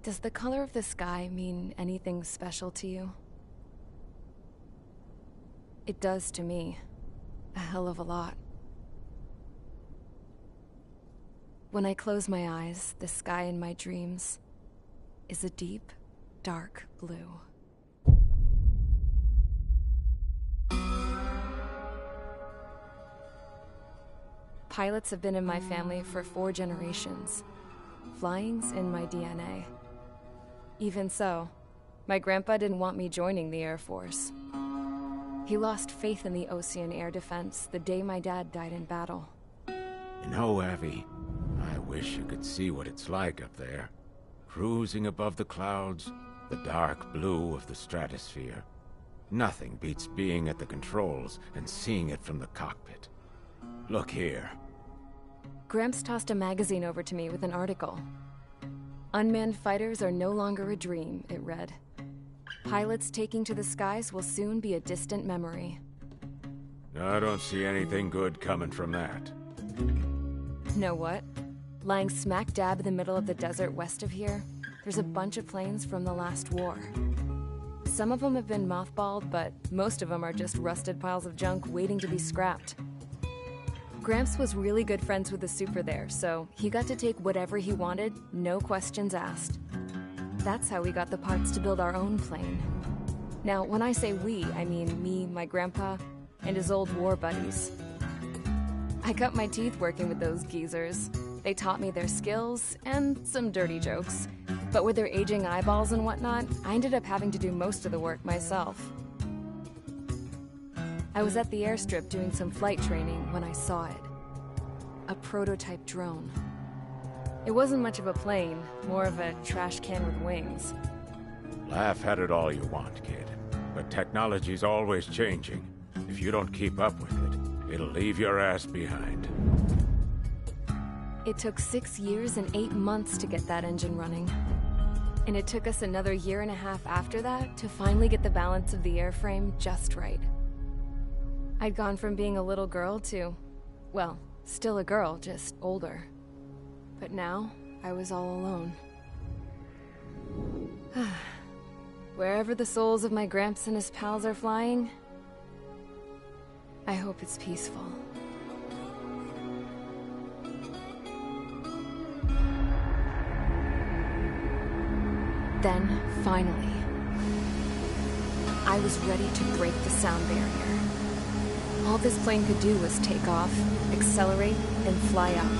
Does the color of the sky mean anything special to you? It does to me. A hell of a lot. When I close my eyes, the sky in my dreams is a deep, dark blue. Pilots have been in my family for 4 generations. Flying's in my DNA. Even so, my grandpa didn't want me joining the Air Force. He lost faith in the Osean air defense the day my dad died in battle. You know, Abby, I wish you could see what it's like up there. Cruising above the clouds, the dark blue of the stratosphere. Nothing beats being at the controls and seeing it from the cockpit. Look here. Gramps tossed a magazine over to me with an article. Unmanned fighters are no longer a dream, it read. Pilots taking to the skies will soon be a distant memory. I don't see anything good coming from that. Know what? Lying smack dab in the middle of the desert west of here, there's a bunch of planes from the last war. Some of them have been mothballed, but most of them are just rusted piles of junk waiting to be scrapped. Gramps was really good friends with the super there, so he got to take whatever he wanted, no questions asked. That's how we got the parts to build our own plane. Now, when I say we, I mean me, my grandpa, and his old war buddies. I cut my teeth working with those geezers. They taught me their skills, and some dirty jokes. But with their aging eyeballs and whatnot, I ended up having to do most of the work myself. I was at the airstrip doing some flight training when I saw it. A prototype drone. It wasn't much of a plane, more of a trash can with wings. Laugh at it all you want, kid. But technology's always changing. If you don't keep up with it, it'll leave your ass behind. It took 6 years and 8 months to get that engine running. And it took us another 1.5 years after that to finally get the balance of the airframe just right. I'd gone from being a little girl to, well, still a girl, just older. But now, I was all alone. Wherever the souls of my Gramps and his pals are flying, I hope it's peaceful. Then, finally, I was ready to break the sound barrier. All this plane could do was take off, accelerate, and fly up.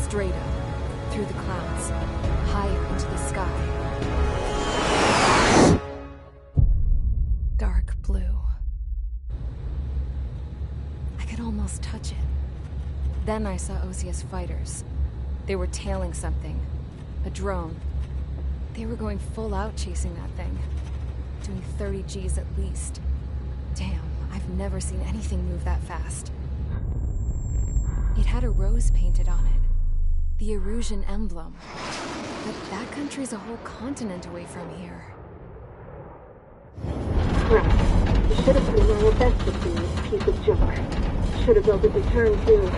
Straight up, through the clouds, higher into the sky. Dark blue. I could almost touch it. Then I saw Osia's fighters. They were tailing something. A drone. They were going full out chasing that thing. Doing 30 Gs at least. Damn, I've never seen anything move that fast. It had a rose painted on it. The Erusian emblem. But that country's a whole continent away from here. Right. You should have put in your best to see this piece of junk. Should have built a deterrent too.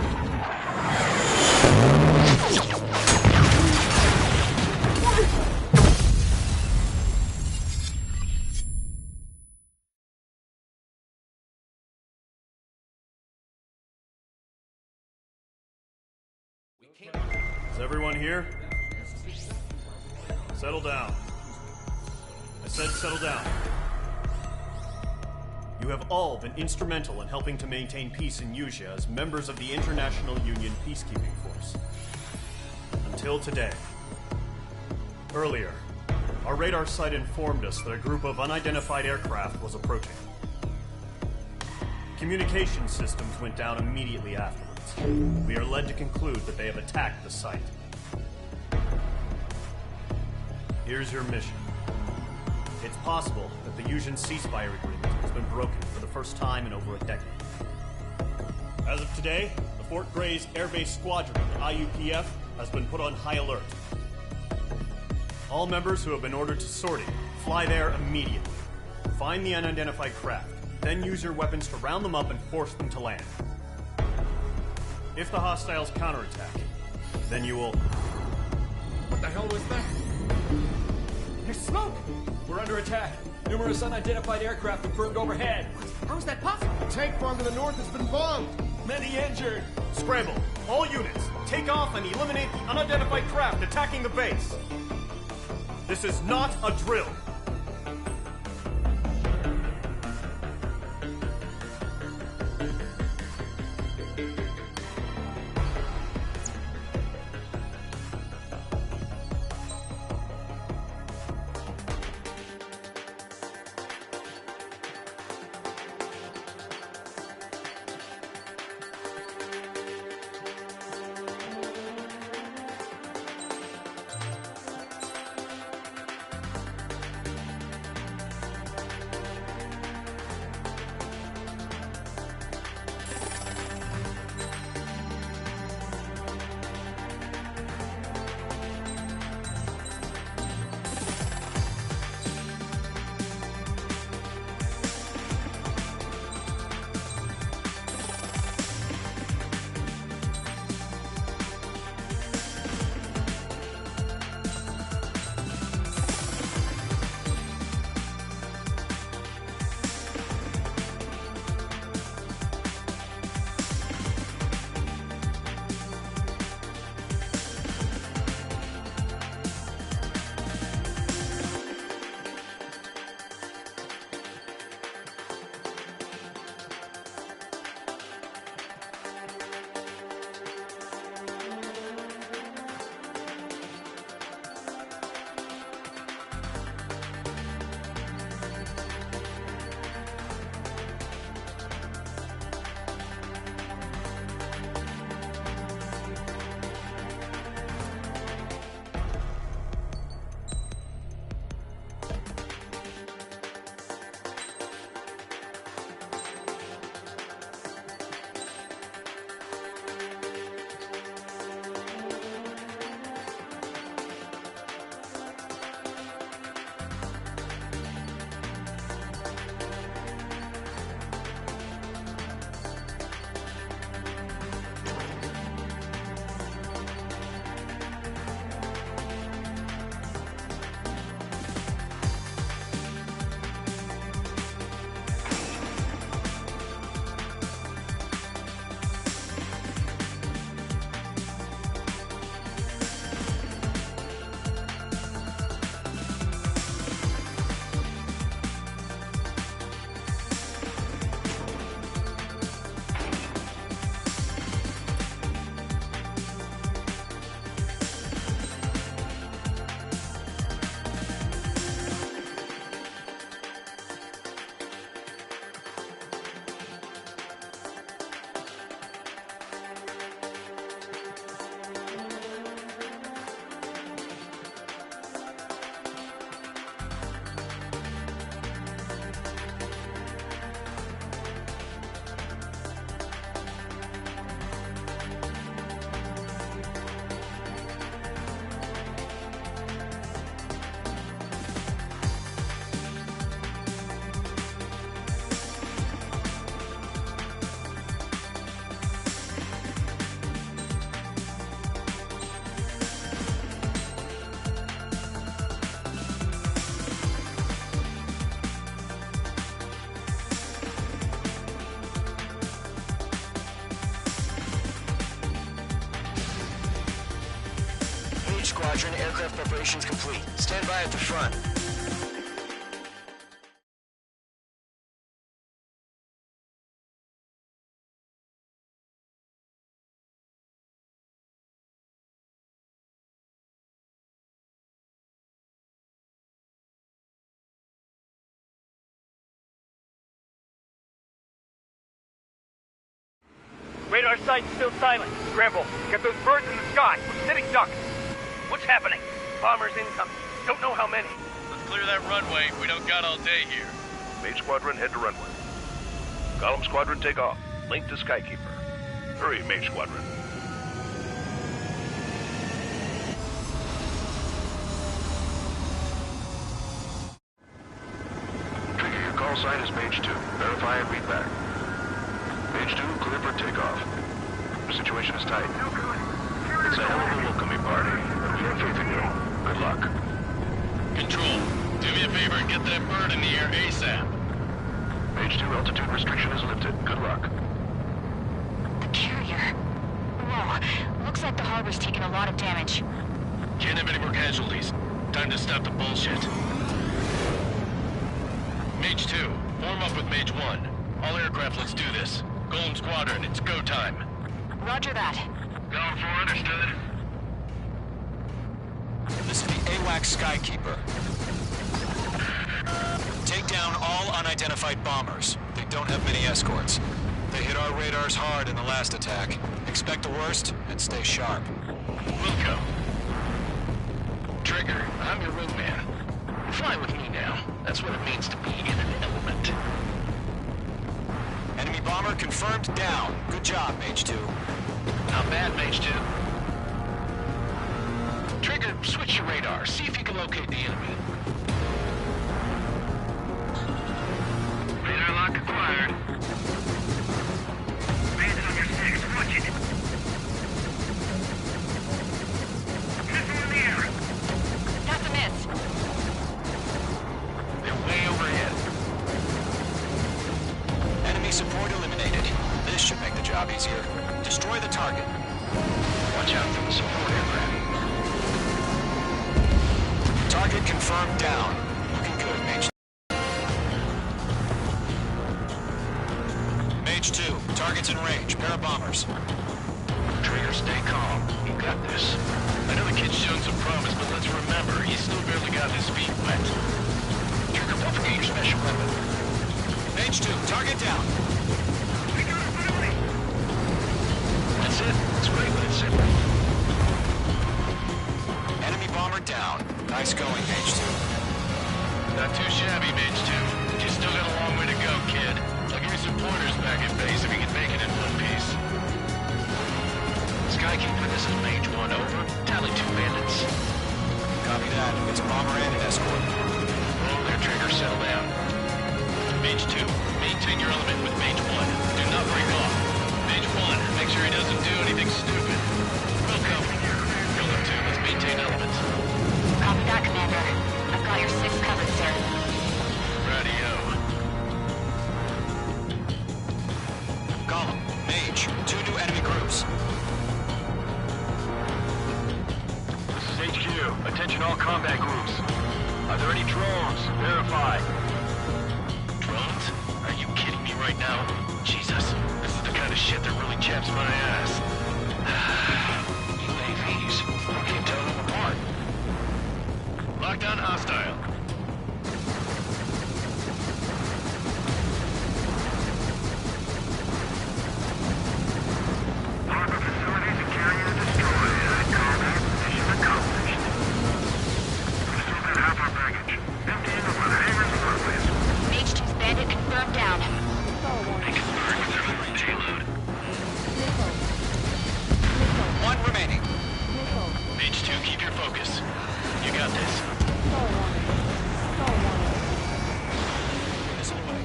Is everyone here? Settle down. I said settle down. You have all been instrumental in helping to maintain peace in Usea as members of the International Union Peacekeeping Force. Until today. Earlier, Our radar site informed us that a group of unidentified aircraft was approaching. Communication systems went down immediately afterwards. We are led to conclude that they have attacked the site. Here's your mission. It's possible that the Yuzhan ceasefire agreement has been broken for the first time in over a decade. As of today, the Fort Grays Air Base Squadron of the IUPF has been put on high alert. All members who have been ordered to sortie, fly there immediately. Find the unidentified craft, then use your weapons to round them up and force them to land. If the hostiles counterattack, then you will... What the hell was that? There's smoke! We're under attack. Numerous unidentified aircraft have burned overhead. How is that possible? A tank farm to the north has been bombed. Many injured. Scramble! All units, take off and eliminate the unidentified craft attacking the base! This is not a drill! Squadron, aircraft preparations complete. Stand by at the front. Radar site's still silent. Scramble. Get those birds in the sky. We're sitting ducks. What's happening? Bombers incoming. Don't know how many. Let's clear that runway. We don't got all day here. Mage Squadron, head to runway. Column Squadron, take off. Link to Skykeeper. Hurry, Mage Squadron. Trigger, your call sign is Mage 2. Verify and read back. Mage 2, clear for takeoff. The situation is tight. It's a hell of a welcoming party, but we have faith in you. Good luck. Control, do me a favor and get that bird in the air ASAP. Mage 2, altitude restriction is lifted. Good luck. The carrier. Whoa, looks like the harbor's taken a lot of damage. Can't have any more casualties. Time to stop the bullshit. Mage 2, form up with Mage 1. All aircraft, let's do this. Golem Squadron, it's go time. Roger that. Going for understood. This is the AWACS Skykeeper. Take down all unidentified bombers. They don't have many escorts. They hit our radars hard in the last attack. Expect the worst and stay sharp. Wilco. Trigger, I'm your wingman. Fly with me now. That's what it means to be in an element. Enemy bomber confirmed down. Good job, Mage 2. Not bad, Mage 2. Trigger, switch your radar. See if you can locate the enemy. Radar lock acquired. Bandit on your 6, watch it. Missile in the air. That's a miss. They're way overhead. Enemy support eliminated. This should make the job easier. Destroy the target. Watch out for the support aircraft. Target confirmed down. Looking good, Mage. Mage 2, target's in range. Pair of bombers. Trigger, stay calm. You got this. I know the kid's shown some promise, but let's remember, he's still barely got his feet wet. Trigger, don't forget your special weapon. Mage 2, target down. That's it. It's great when it's simple. Enemy bomber down. Nice going, Mage 2. Not too shabby, Mage 2. You still got a long way to go, kid. I'll give you some pointers back at base if you can make it in one piece. Skykeeper, this is Mage 1, over. Tally 2 bandits. Copy that. It's a bomber and an escort. Oh, their trigger, settle down. Mage 2, maintain your element with Mage 1. Do not break off. Mage 1, make sure he doesn't do anything stupid. Welcome. Golem 2, let's maintain elements. Copy that, Commander. I've got your 6 covered, sir. Radio. Column, Mage, 2 new enemy groups. This is HQ. Attention all combat groups. Are there any drones? Verify. Drones? Are you kidding me right now? Jesus, this is the kind of shit that really chaps my ass. UAVs. I can't tell them apart. Lockdown hostile. Harbor facilities and carriers destroyed. Combat mission accomplished. We still got half our baggage. Emptying over the hangars and runways. Mage 2's bandit confirmed down. One remaining. Mage 2, keep your focus. You got this. Missile away.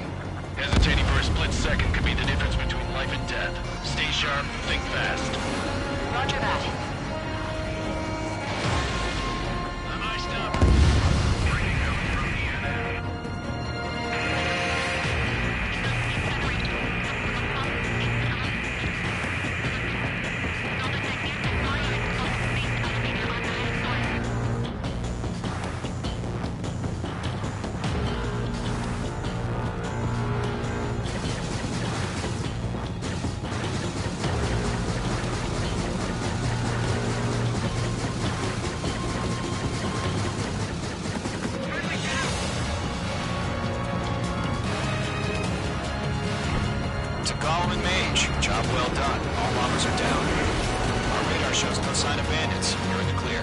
Hesitating for a split second could be the difference between life and death. Stay sharp, think fast. Roger that. I stop. range. Job well done. All bombers are down. Our radar shows no sign of bandits. You're in the clear.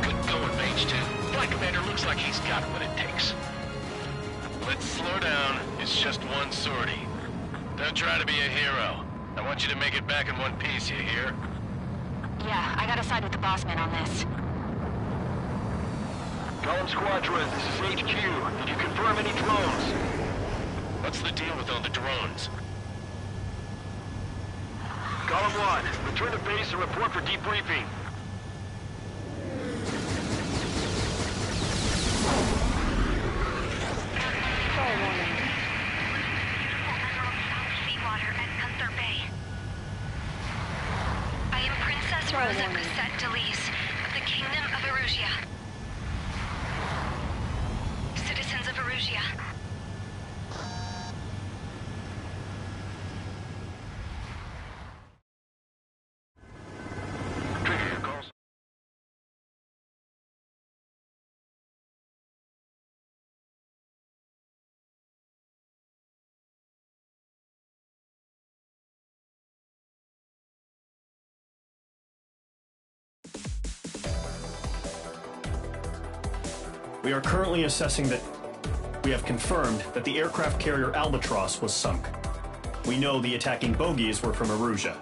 Good going, Mage 2. Flight Commander looks like he's got what it takes. Let's slow down. It's just one sortie. Don't try to be a hero. I want you to make it back in one piece, you hear? Yeah, I gotta side with the boss man on this. Column Squadron, this is HQ. Did you confirm any drones? What's the deal with all the drones? Column 1, return to base and report for debriefing. Seawater at Gunther Bay. I am Princess Rosa Cosette Delise of the Kingdom of Erusia. Citizens of Erusia. We are currently assessing that we have confirmed that the aircraft carrier Albatross was sunk. We know the attacking bogies were from Erusia.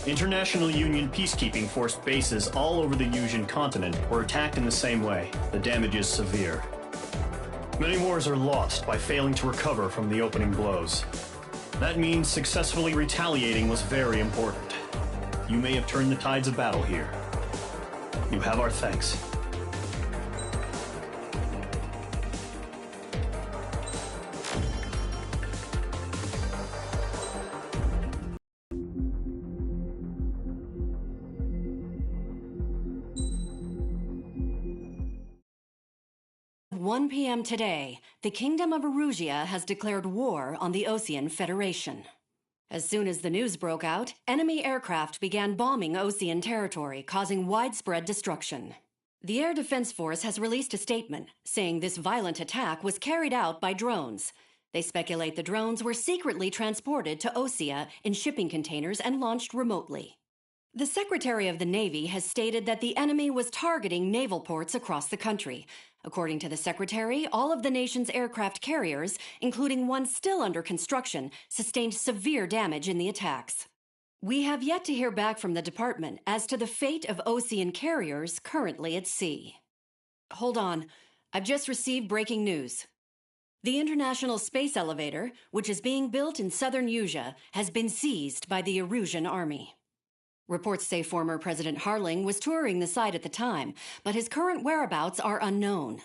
International Union peacekeeping force bases all over the Yusian continent were attacked in the same way. The damage is severe. Many wars are lost by failing to recover from the opening blows. That means successfully retaliating was very important. You may have turned the tides of battle here. You have our thanks. At 1 p.m. today, the Kingdom of Erusia has declared war on the Osean Federation. As soon as the news broke out, enemy aircraft began bombing Osean territory, causing widespread destruction. The Air Defense Force has released a statement saying this violent attack was carried out by drones. They speculate the drones were secretly transported to Osea in shipping containers and launched remotely. The Secretary of the Navy has stated that the enemy was targeting naval ports across the country. According to the Secretary, all of the nation's aircraft carriers, including one still under construction, sustained severe damage in the attacks. We have yet to hear back from the department as to the fate of Osean carriers currently at sea. Hold on. I've just received breaking news. The International Space Elevator, which is being built in southern Yusia, has been seized by the Erusian army. Reports say former President Harling was touring the site at the time, but his current whereabouts are unknown.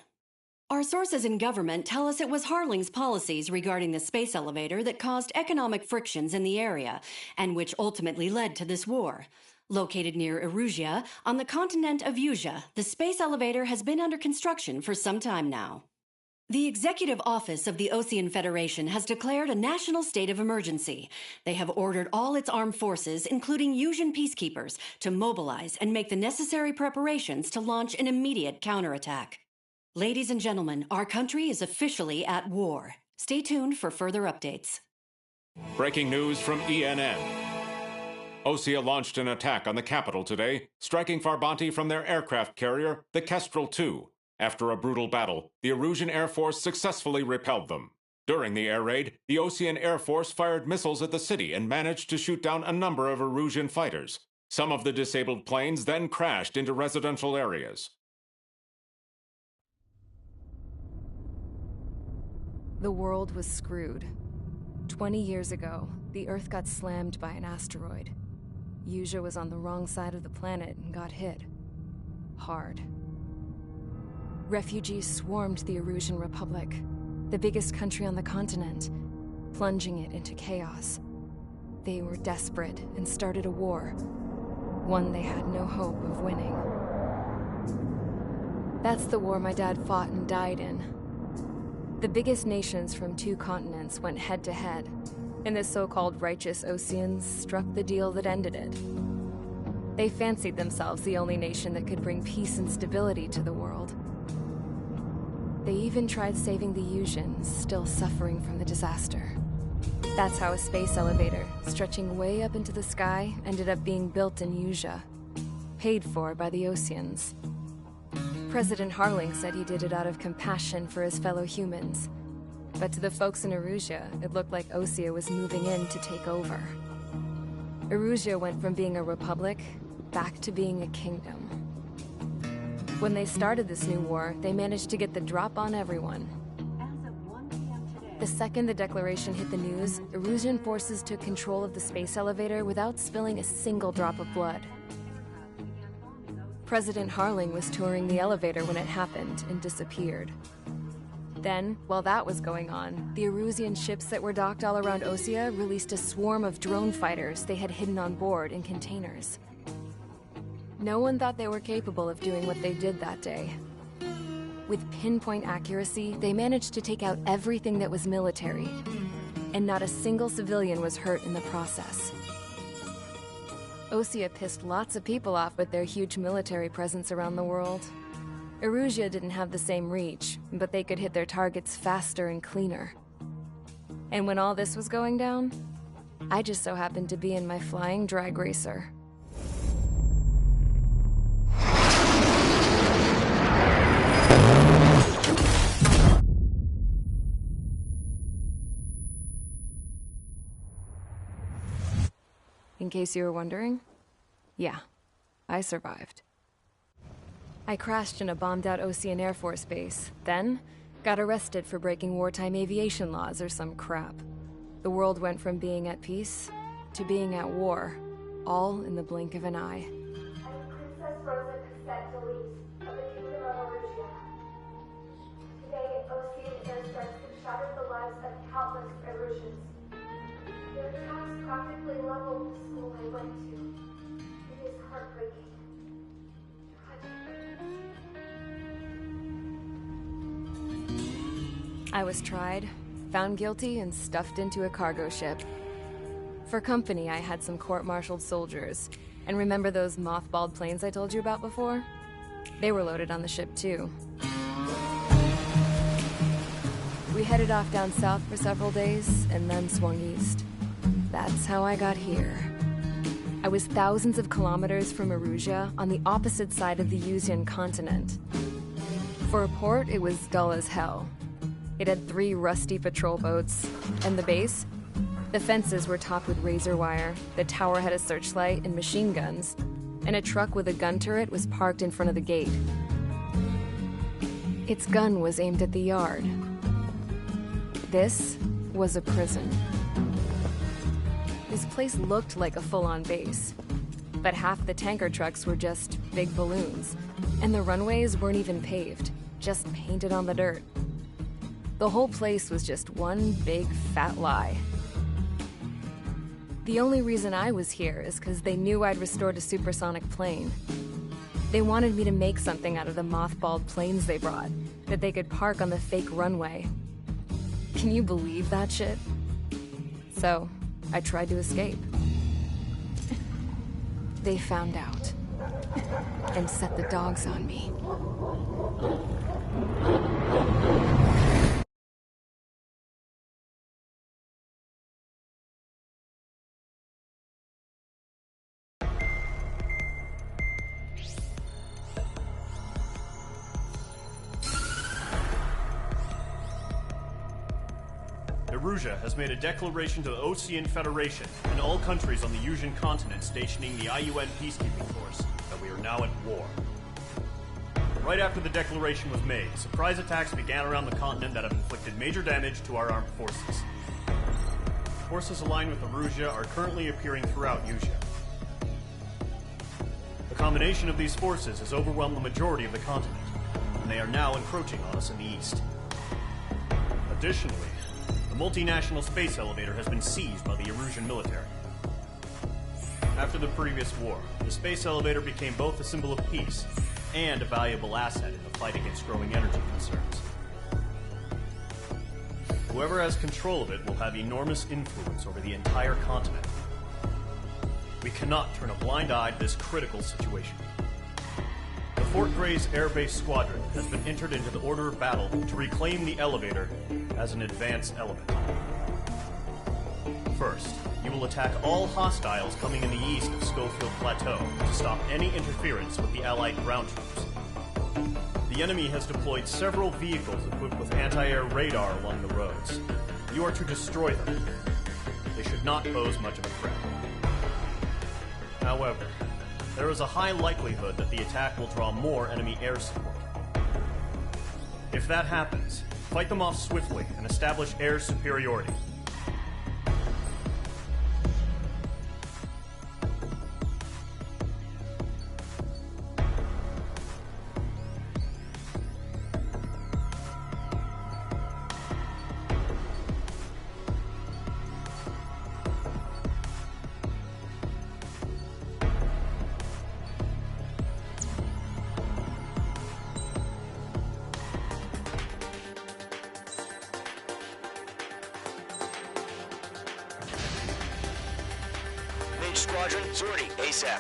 Our sources in government tell us it was Harling's policies regarding the space elevator that caused economic frictions in the area, and which ultimately led to this war. Located near Erusia, on the continent of Yusia, the space elevator has been under construction for some time now. The Executive Office of the Osean Federation has declared a national state of emergency. They have ordered all its armed forces, including Yusian peacekeepers, to mobilize and make the necessary preparations to launch an immediate counterattack. Ladies and gentlemen, our country is officially at war. Stay tuned for further updates. Breaking news from ENN. Osea launched an attack on the capital today, striking Farbanti from their aircraft carrier, the Kestrel II. After a brutal battle, the Erusian Air Force successfully repelled them. During the air raid, the Osean Air Force fired missiles at the city and managed to shoot down a number of Erusian fighters. Some of the disabled planes then crashed into residential areas. The world was screwed. 20 years ago, the Earth got slammed by an asteroid. Yusia was on the wrong side of the planet and got hit. Hard. Refugees swarmed the Erusian Republic, the biggest country on the continent, plunging it into chaos. They were desperate and started a war, one they had no hope of winning. That's the war my dad fought and died in. The biggest nations from 2 continents went head-to-head, and the so-called righteous Oseans struck the deal that ended it. They fancied themselves the only nation that could bring peace and stability to the world. They even tried saving the Yuuzhans, still suffering from the disaster. That's how a space elevator, stretching way up into the sky, ended up being built in Yuzha, paid for by the Oseans. President Harling said he did it out of compassion for his fellow humans. But to the folks in Erusea, it looked like Osea was moving in to take over. Erusea went from being a republic back to being a kingdom. When they started this new war, they managed to get the drop on everyone. The second the declaration hit the news, Erusian forces took control of the space elevator without spilling a single drop of blood. President Harling was touring the elevator when it happened and disappeared. Then, while that was going on, the Erusian ships that were docked all around Osea released a swarm of drone fighters they had hidden on board in containers. No one thought they were capable of doing what they did that day. With pinpoint accuracy, they managed to take out everything that was military, and not a single civilian was hurt in the process. Osea pissed lots of people off with their huge military presence around the world. Erusea didn't have the same reach, but they could hit their targets faster and cleaner. And when all this was going down, I just so happened to be in my flying drag racer. In case you were wondering, yeah, I survived. I crashed in a bombed-out Osean Air Force base, then got arrested for breaking wartime aviation laws or some crap. The world went from being at peace to being at war, all in the blink of an eye. I'm Princess Rosa Cassette Delise of the Kingdom of Erusea. Today, Osean airstrikes have shattered the lives of countless Erusians. Their attacks practically leveled the school I went to. It is heartbreaking. I was tried, found guilty, and stuffed into a cargo ship. For company, I had some court-martialed soldiers. And remember those mothballed planes I told you about before? They were loaded on the ship, too. We headed off down south for several days, and then swung east. That's how I got here. I was thousands of kilometers from Erusea, on the opposite side of the Yuuzhan continent. For a port, it was dull as hell. It had 3 rusty patrol boats, and the base? The fences were topped with razor wire, the tower had a searchlight and machine guns, and a truck with a gun turret was parked in front of the gate. Its gun was aimed at the yard. This was a prison. This place looked like a full-on base, but half the tanker trucks were just big balloons, and the runways weren't even paved, just painted on the dirt. The whole place was just one big fat lie. The only reason I was here is because they knew I'd restored a supersonic plane. They wanted me to make something out of the mothballed planes they brought, that they could park on the fake runway. Can you believe that shit? So, I tried to escape. They found out, and set the dogs on me. Erusea has made a declaration to the Osean Federation and all countries on the Yuuzhan continent stationing the IUN peacekeeping force that we are now at war. Right after the declaration was made, surprise attacks began around the continent that have inflicted major damage to our armed forces. Forces aligned with Erusea are currently appearing throughout Yuuzha. The combination of these forces has overwhelmed the majority of the continent, and they are now encroaching on us in the east. Additionally, the multinational space elevator has been seized by the Erusian military. After the previous war, the space elevator became both a symbol of peace and a valuable asset in the fight against growing energy concerns. Whoever has control of it will have enormous influence over the entire continent. We cannot turn a blind eye to this critical situation. The Fort Gray's Air Base Squadron has been entered into the order of battle to reclaim the elevator as an advanced element. First, you will attack all hostiles coming in the east of Schofield Plateau to stop any interference with the Allied ground troops. The enemy has deployed several vehicles equipped with anti-air radar along the roads. You are to destroy them. They should not pose much of a threat. However, there is a high likelihood that the attack will draw more enemy air support. If that happens, fight them off swiftly and establish air superiority. Squadron, sortie, ASAP.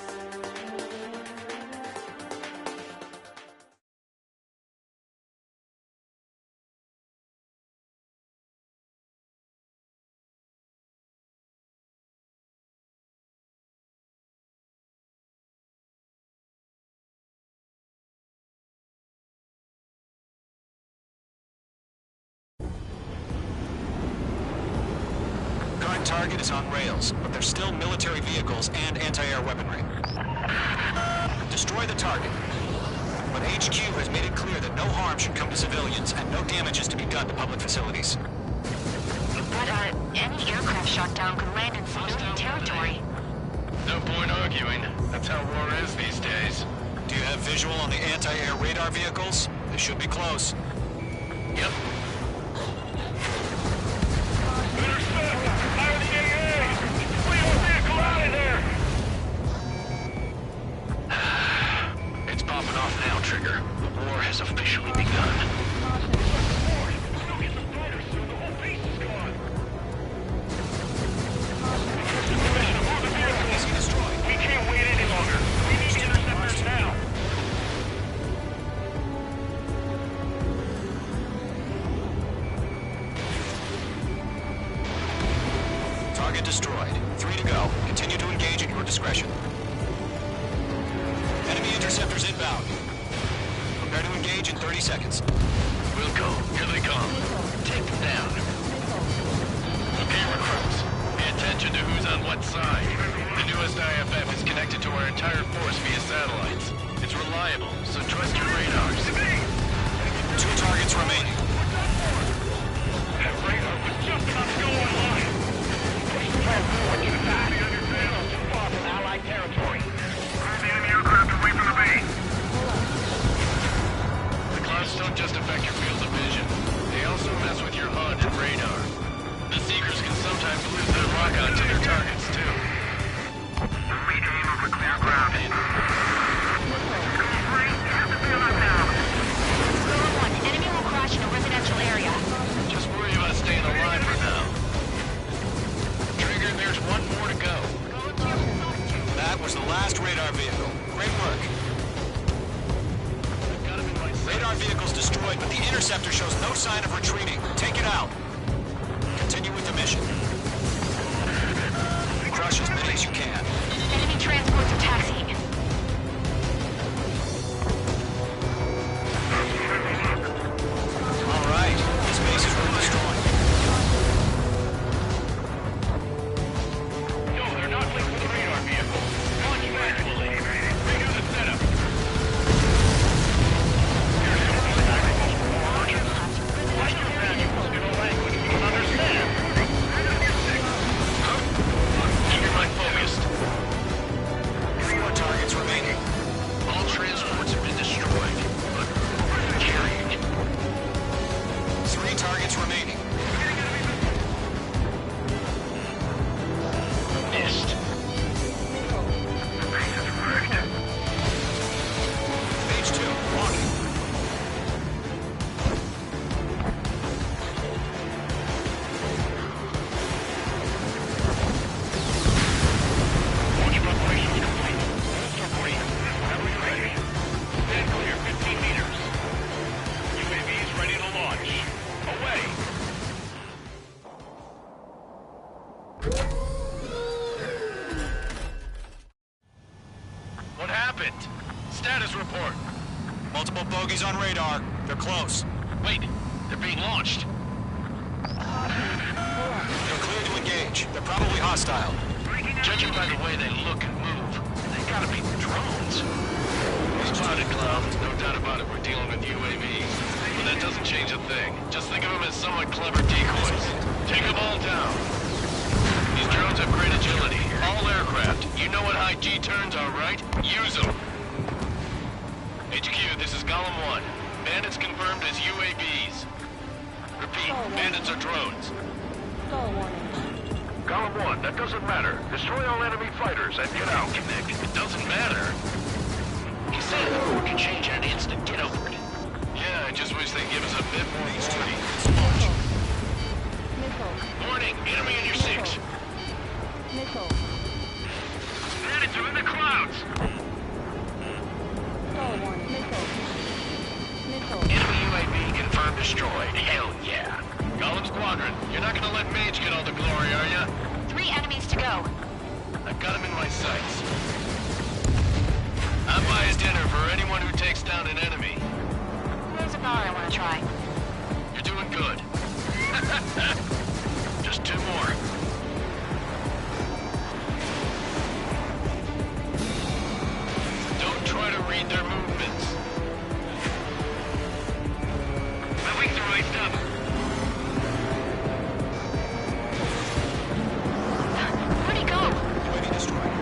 Target is on rails, but there's still military vehicles and anti-air weaponry. Destroy the target. But HQ has made it clear that no harm should come to civilians and no damage is to be done to public facilities. But, any aircraft shot down could land in civilian territory. No point arguing. That's how war is these days. Do you have visual on the anti-air radar vehicles? They should be close. Yep. It's popping off now, Trigger. The war has officially begun. We can't wait any longer. We need interceptors now. Target destroyed. 3 to go. Continue to engage at your discretion. Enemy interceptors inbound. Prepare to engage in 30 seconds. Wilco, here they come. Take them down. Okay, recruits. Pay attention to who's on what side. The newest IFF is connected to our entire force via satellites. It's reliable, so trust your radars. 2 targets remaining. That radar was just about to go online. Plan forward to attack. Too far from Allied territory. The enemy aircraft away from the base. The clouds don't just affect your field of vision. They also mess with your HUD and radar. The Seekers can sometimes lose their lock-on to their targets, too. The reclaim of the clear ground. Enemy will crash in a residential area. Just worry about staying alive for now. Trigger, there's one more to go. That was the last radar vehicle. Great work. Radar vehicle's destroyed, but the interceptor shows no sign of retreating. Take it out. Continue with the mission. Crush as many as you can. Enemy transports are taxiing. All right. This base is worth destroying. No, they're not linked with the radar vehicle. Launch manually. Redo the setup. Write your valuables in a language we can understand. Keep your mind focused. If you want Enemies on radar. They're close. Wait, they're being launched. They're clear to engage. They're probably hostile. Judging by the way they look and move, they gotta be drones. Spotted, Cloud. No doubt about it, we're dealing with UAVs. But that doesn't change a thing. Just think of them as somewhat clever decoys. Take them all down. These drones have great agility. All aircraft. You know what high G turns are, right? Use them. HQ, this is Golem 1. Bandits confirmed as UAVs. Repeat, bandits are drones. Golem 1, that doesn't matter. Destroy all enemy fighters and get out. Connect. It doesn't matter. He said the war can change in an instant. Get over it. Yeah, I just wish they'd give us a bit more warning. Warning, enemy in your 6. Bandits are in the clouds! Enemy UAV confirmed destroyed. Hell yeah. Golem Squadron, you're not gonna let Mage get all the glory, are ya? 3 enemies to go. I've got him in my sights. I'm buying dinner for anyone who takes down an enemy. There's a bar I want to try. You're doing good. Just 2 more. Don't try to read their movements. My wings are raised up. Where'd he go? UAV destroyed.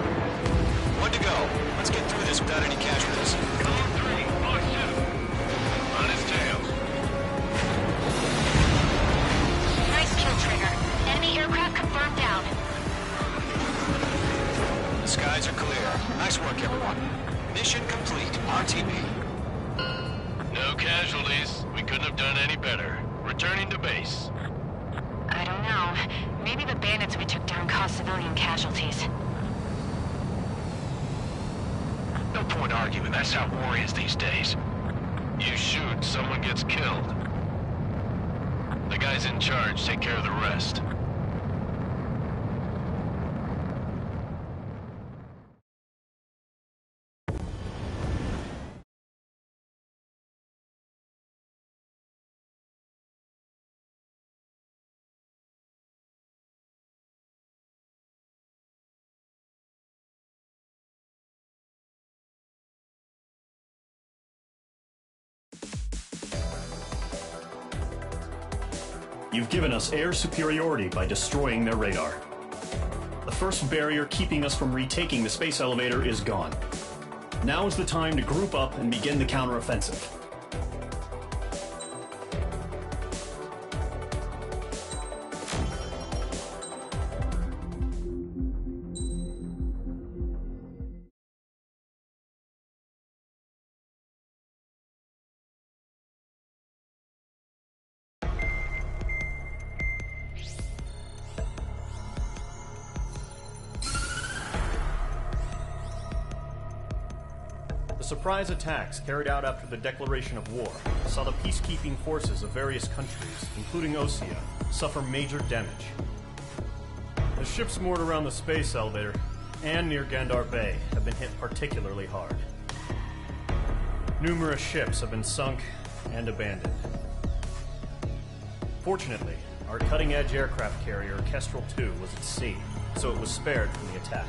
1 to go. Let's get through this without any casualties. Golem 3, Mark 2. On his tail. Nice kill, Trigger. Enemy aircraft confirmed down. The skies are clear. Nice work, everyone. Mission complete. RTB. No casualties. We couldn't have done any better. Returning to base. I don't know. Maybe the bandits we took down caused civilian casualties. No point arguing. That's how war is these days. You shoot, someone gets killed. The guys in charge take care of the rest. You've given us air superiority by destroying their radar. The first barrier keeping us from retaking the space elevator is gone. Now is the time to group up and begin the counteroffensive. The surprise attacks carried out after the declaration of war saw the peacekeeping forces of various countries, including Osea, suffer major damage. The ships moored around the space elevator and near Gandar Bay have been hit particularly hard. Numerous ships have been sunk and abandoned. Fortunately, our cutting-edge aircraft carrier, Kestrel 2, was at sea, so it was spared from the attack.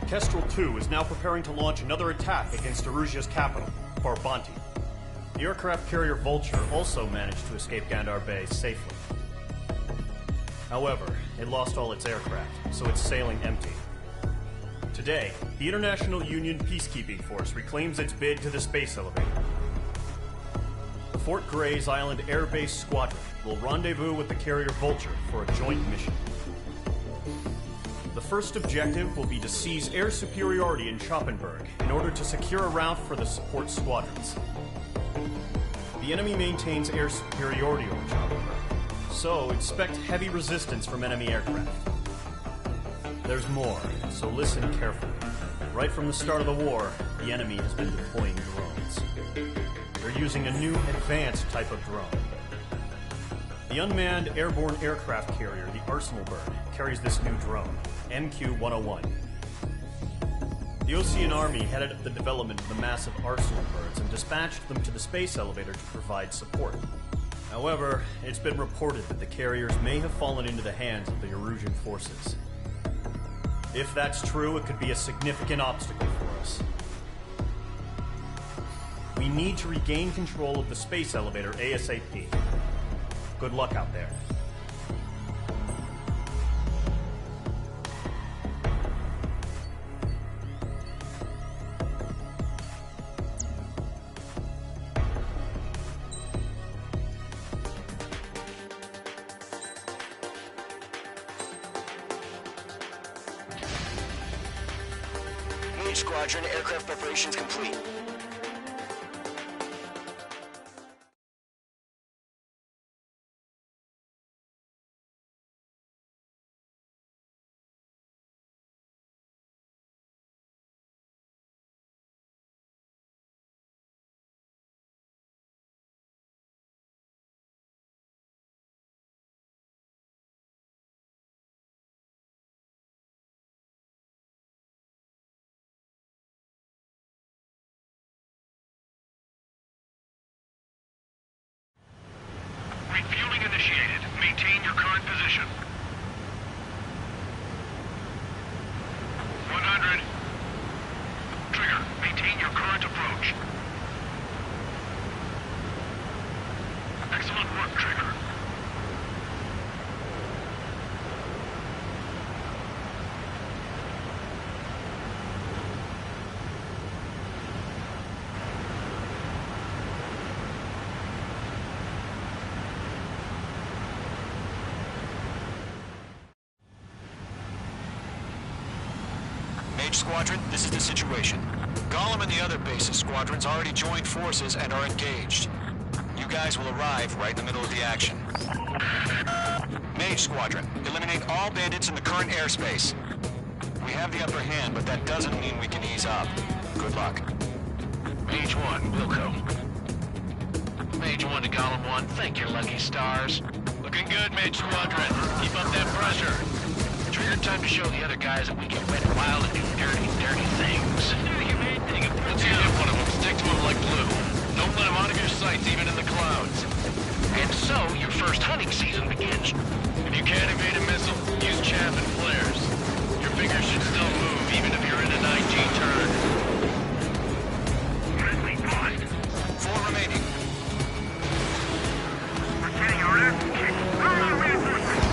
Kestrel 2 is now preparing to launch another attack against Erusia's capital, Farbanti. The aircraft carrier Vulture also managed to escape Gandar Bay safely. However, it lost all its aircraft, so it's sailing empty. Today, the International Union Peacekeeping Force reclaims its bid to the space elevator. The Fort Grays Island Air Base Squadron will rendezvous with the carrier Vulture for a joint mission. The first objective will be to seize air superiority in Schoppenberg in order to secure a route for the support squadrons. The enemy maintains air superiority over Schoppenberg, so expect heavy resistance from enemy aircraft. There's more, so listen carefully. Right from the start of the war, the enemy has been deploying drones. They're using a new advanced type of drone. The unmanned airborne aircraft carrier, the Arsenal Bird, carries this new drone, MQ-101. The The Osean Army headed up the development of the massive arsenal birds and dispatched them to the space elevator to provide support. However, it's been reported that the carriers may have fallen into the hands of the Erusian forces. If that's true, it could be a significant obstacle for us. We need to regain control of the space elevator ASAP. Good luck out there. Mage Squadron, aircraft preparations complete. Refueling initiated. Maintain your current position. 100. Trigger, maintain your current approach. Excellent work, Trigger. Mage Squadron, this is the situation. Gollum and the other base's squadrons already joined forces and are engaged. You guys will arrive right in the middle of the action. Mage Squadron, eliminate all bandits in the current airspace. We have the upper hand, but that doesn't mean we can ease up. Good luck. Mage 1, Wilco. Mage 1 to Column 1, thank your lucky stars. Looking good, Mage Squadron. Keep up that pressure. Trigger, time to show the other guys that we can wet wild and do dirty, dirty things. Let's hit one of them. Stick to him like glue. Don't let him out of your sights, even in the clouds. And so, your first hunting season begins. If you can't evade a missile, use chaff and flares. Your fingers should still move, even if you're in an IG turn. Friendly paused. 4 remaining. We're getting our ass kicked. Where are your reinforcements?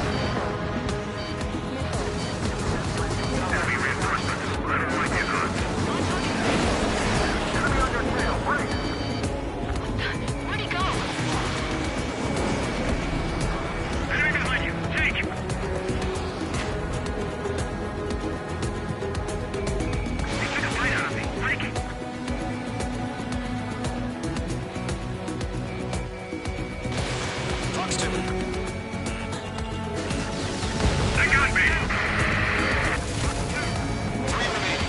Enemy reinforcements. I don't like you, huh? Enemy on your tail. Wait. Where'd he go? Enemy behind you. Take. He took a bite out of me. Break it. Fox 2. They got me. 3 remaining.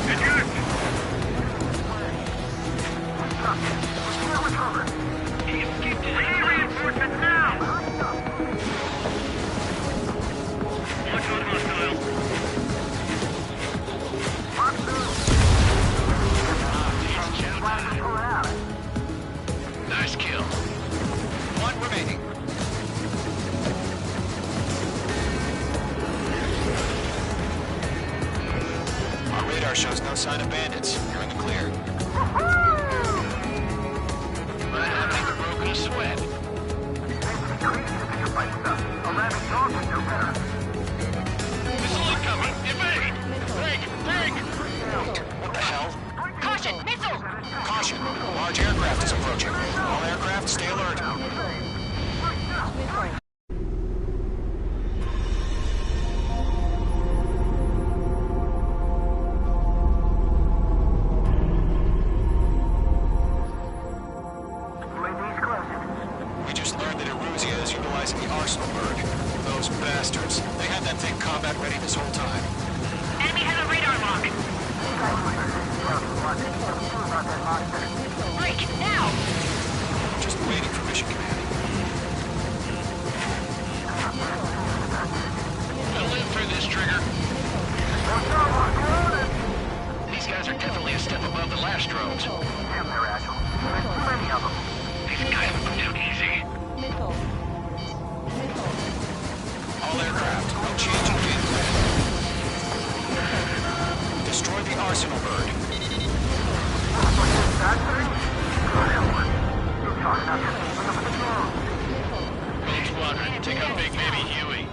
Eject. Still recovered. He escaped his reinforcements now. Watch on hostile. Nice kill. 1 remaining. Our radar shows no sign of bandits. You're in the clear. I haven't even broken a sweat. Missile incoming! Evade! Break! What the hell? Caution! Missile! Caution! Large aircraft is approaching. All aircraft, stay alert. We just learned that Eruzia is utilizing the arsenal bird. Those bastards. They had that thing combat ready this whole time. Enemy has a radar lock! Break! Now! Just waiting for mission command. We'll live through this, Trigger. Watch out! crash drones. Damn, they're agile. There's too many of them. These guys are too easy. All aircraft, no change in game plan. Destroy the arsenal bird. That thing? You're talking about getting rid of the drone. Gold Squadron, take out Big Baby Huey.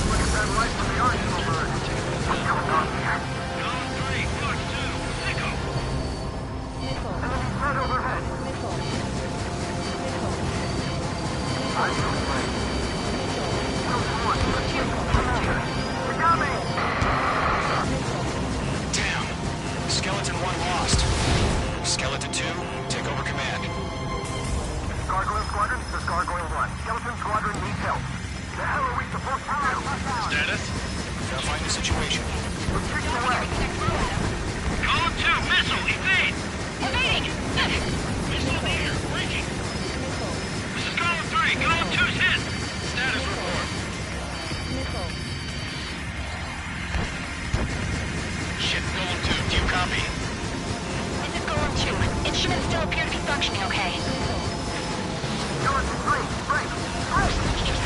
Look at that light from the arsenal bird. What's going on here? Zone 3, Fox 2, Nico. Enemy threat overhead. I feel great. You got me! Damn. Skeleton 1 lost. Skeleton 2, take over command. Gargoyle Squadron, this is Gargoyle 1. Skeleton Squadron needs help. The hell are we supposed to do? Status? Gotta find the situation. We're kicking away. Column 2, missile, evade! Evading! Missile here, breaking. This is Column 3, Column 2's hit. Status report. Shit, Column 2, do you copy? This is Golem 2. Instruments still appear to be functioning okay. Skeleton 3, break! Break!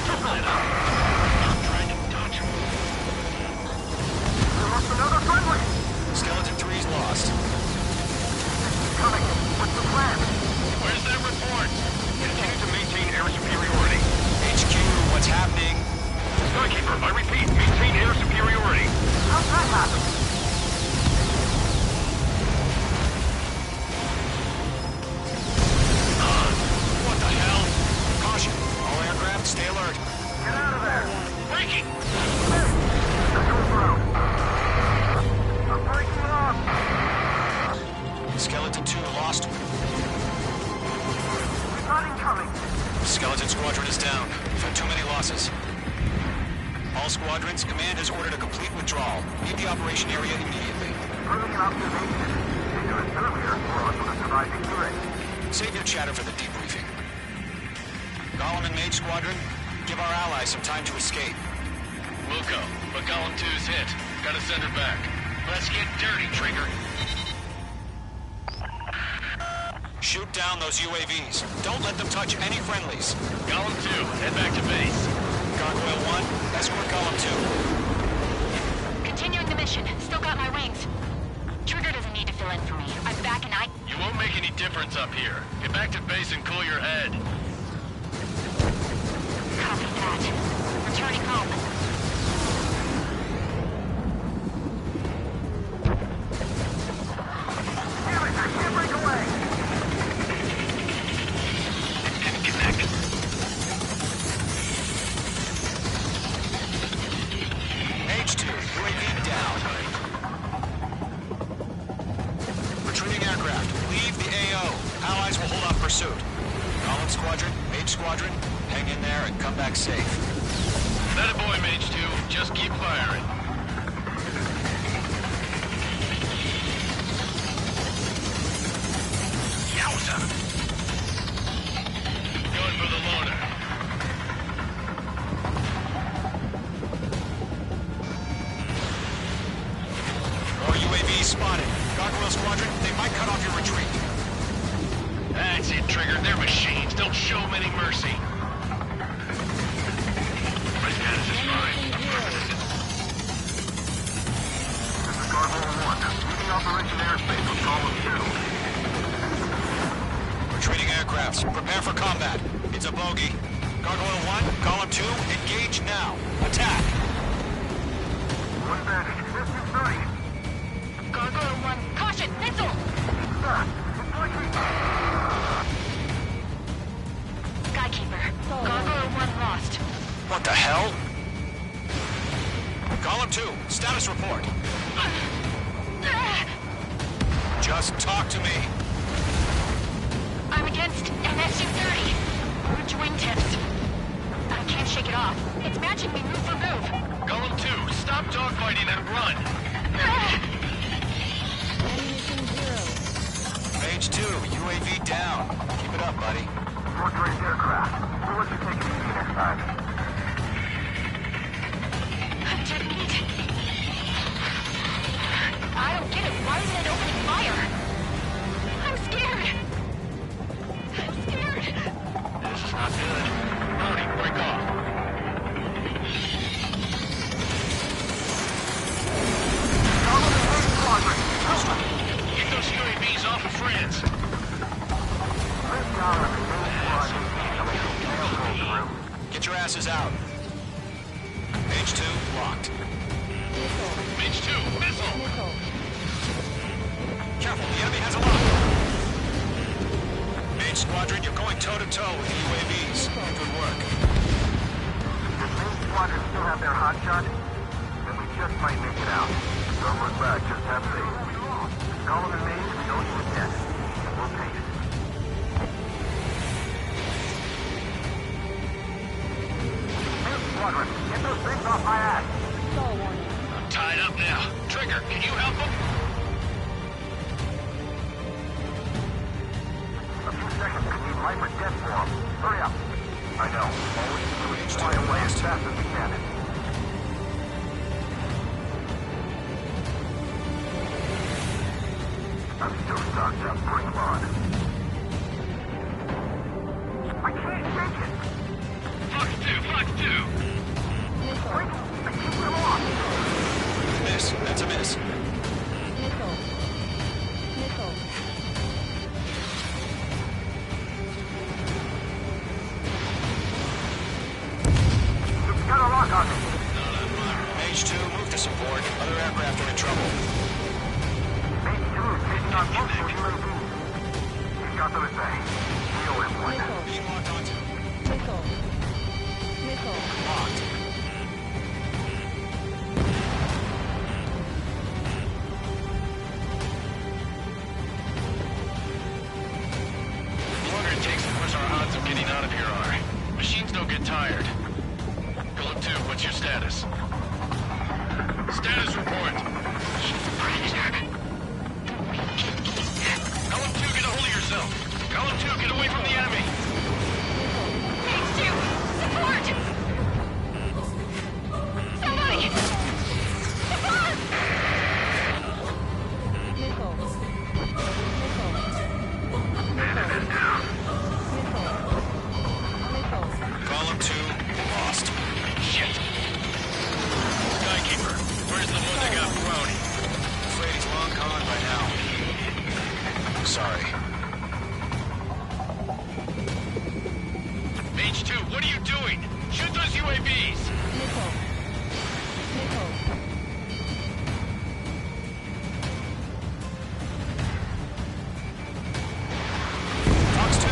Open it up. I'm trying to dodge him. We lost another friendly! Skeleton 3's lost. Coming. What's the plan? Where's that report? Continue to maintain air superiority. HQ, what's happening? Skykeeper, I repeat, maintain air superiority. How's that happen? What the hell? Caution. All aircraft, stay alert. Get out of there! Breaking! Hey! Go through. I'm breaking off! Skeleton 2 lost. We've got incoming! Skeleton Squadron is down. We've had too many losses. All squadrons, command has ordered a complete withdrawal. Leave the operation area immediately. Early observation. Ignorance earlier, or on the surviving threat. Save your chatter for the debriefing. Golem and Mage Squadron, give our allies some time to escape. Wilco, but Column 2's hit. Gotta send her back. Let's get dirty, Trigger. Shoot down those UAVs. Don't let them touch any friendlies. Column 2, head back to base. Gargoyle 1, escort Column 2. Continuing the mission. Still got my wings. Trigger doesn't need to fill in for me. I'm back and You won't make any difference up here. Get back to base and cool your head. Copy that. Returning home. Damn it, I can't break away! Didn't connect. H2, UAV down. Retreating aircraft, leave the AO. Allies will hold off pursuit. Golem Squadron, Mage Squadron, hang in there and come back safe. That a boy, Mage 2. Just keep firing. Yowza! Going for the loader. More UAVs spotted. Gargoyle Squadron, they might cut off your retreat. That's it, Trigger. They're machines. Don't show them any mercy. My status is fine. This is Gargoyle 1. Leading Operation Airspace with Column 2. Retreating aircrafts, prepare for combat. It's a bogey. Gargoyle 1, Column 2, engage now. Attack! One bandage. Distance 30. Gargoyle 1. Caution! Missile! Skykeeper. Gargoyle 1 lost. What the hell? Column 2, status report. Just talk to me. I'm against an SU-30. Rouge wingtips. I can't shake it off. It's matching me move for move. Column 2, stop dogfighting and run. Mage 2, UAV down. Keep it up, buddy. Short-range aircraft. We'll let you take it easy next time. I'm dead meat. I don't get it. Why isn't it opening fire? I'm scared. I'm scared. This is not good. Brody, break off. Get those UAVs off of France. Get your asses out. Mage 2, locked. Mage 2, missile! Careful, the enemy has a lock. Mage Squadron, you're going toe-to-toe with the UAVs. Good work. Does Mage Squadron still have their hotshot? Then we just might make it out. Don't look back, just have faith. Call them and Mage, we owe you a debt. We'll pay it. Squadron, get those things off my ass! I'm tied up now. Trigger, can you help him? A few seconds could mean life or death for him. Hurry up. I know. All we can do is fly away as fast as we can. I'm still stocked up. Bring him on. I can't take it! Fox 2! Wait! I keep them off! Miss. That's a miss. You've got a lock on me! Mage 2, move to support. Other aircraft are in trouble. Mage 2 is taking on multiple UAVs. He's got them at bay. We owe him one. Being locked onto. Locked. The longer it takes, the worse our odds of getting out of here are. Machines don't get tired. Golem 2, what's your status? Status report. Golem 2, get a hold of yourself. Golem 2, get away from the enemy. Mage 2, support! Somebody! Support! Column 2, lost. Shit. Skykeeper, where's the one that got Brody? Afraid he's long gone by now. Sorry. Mage 2, what are you doing? Shoot those UAVs! Fox 2.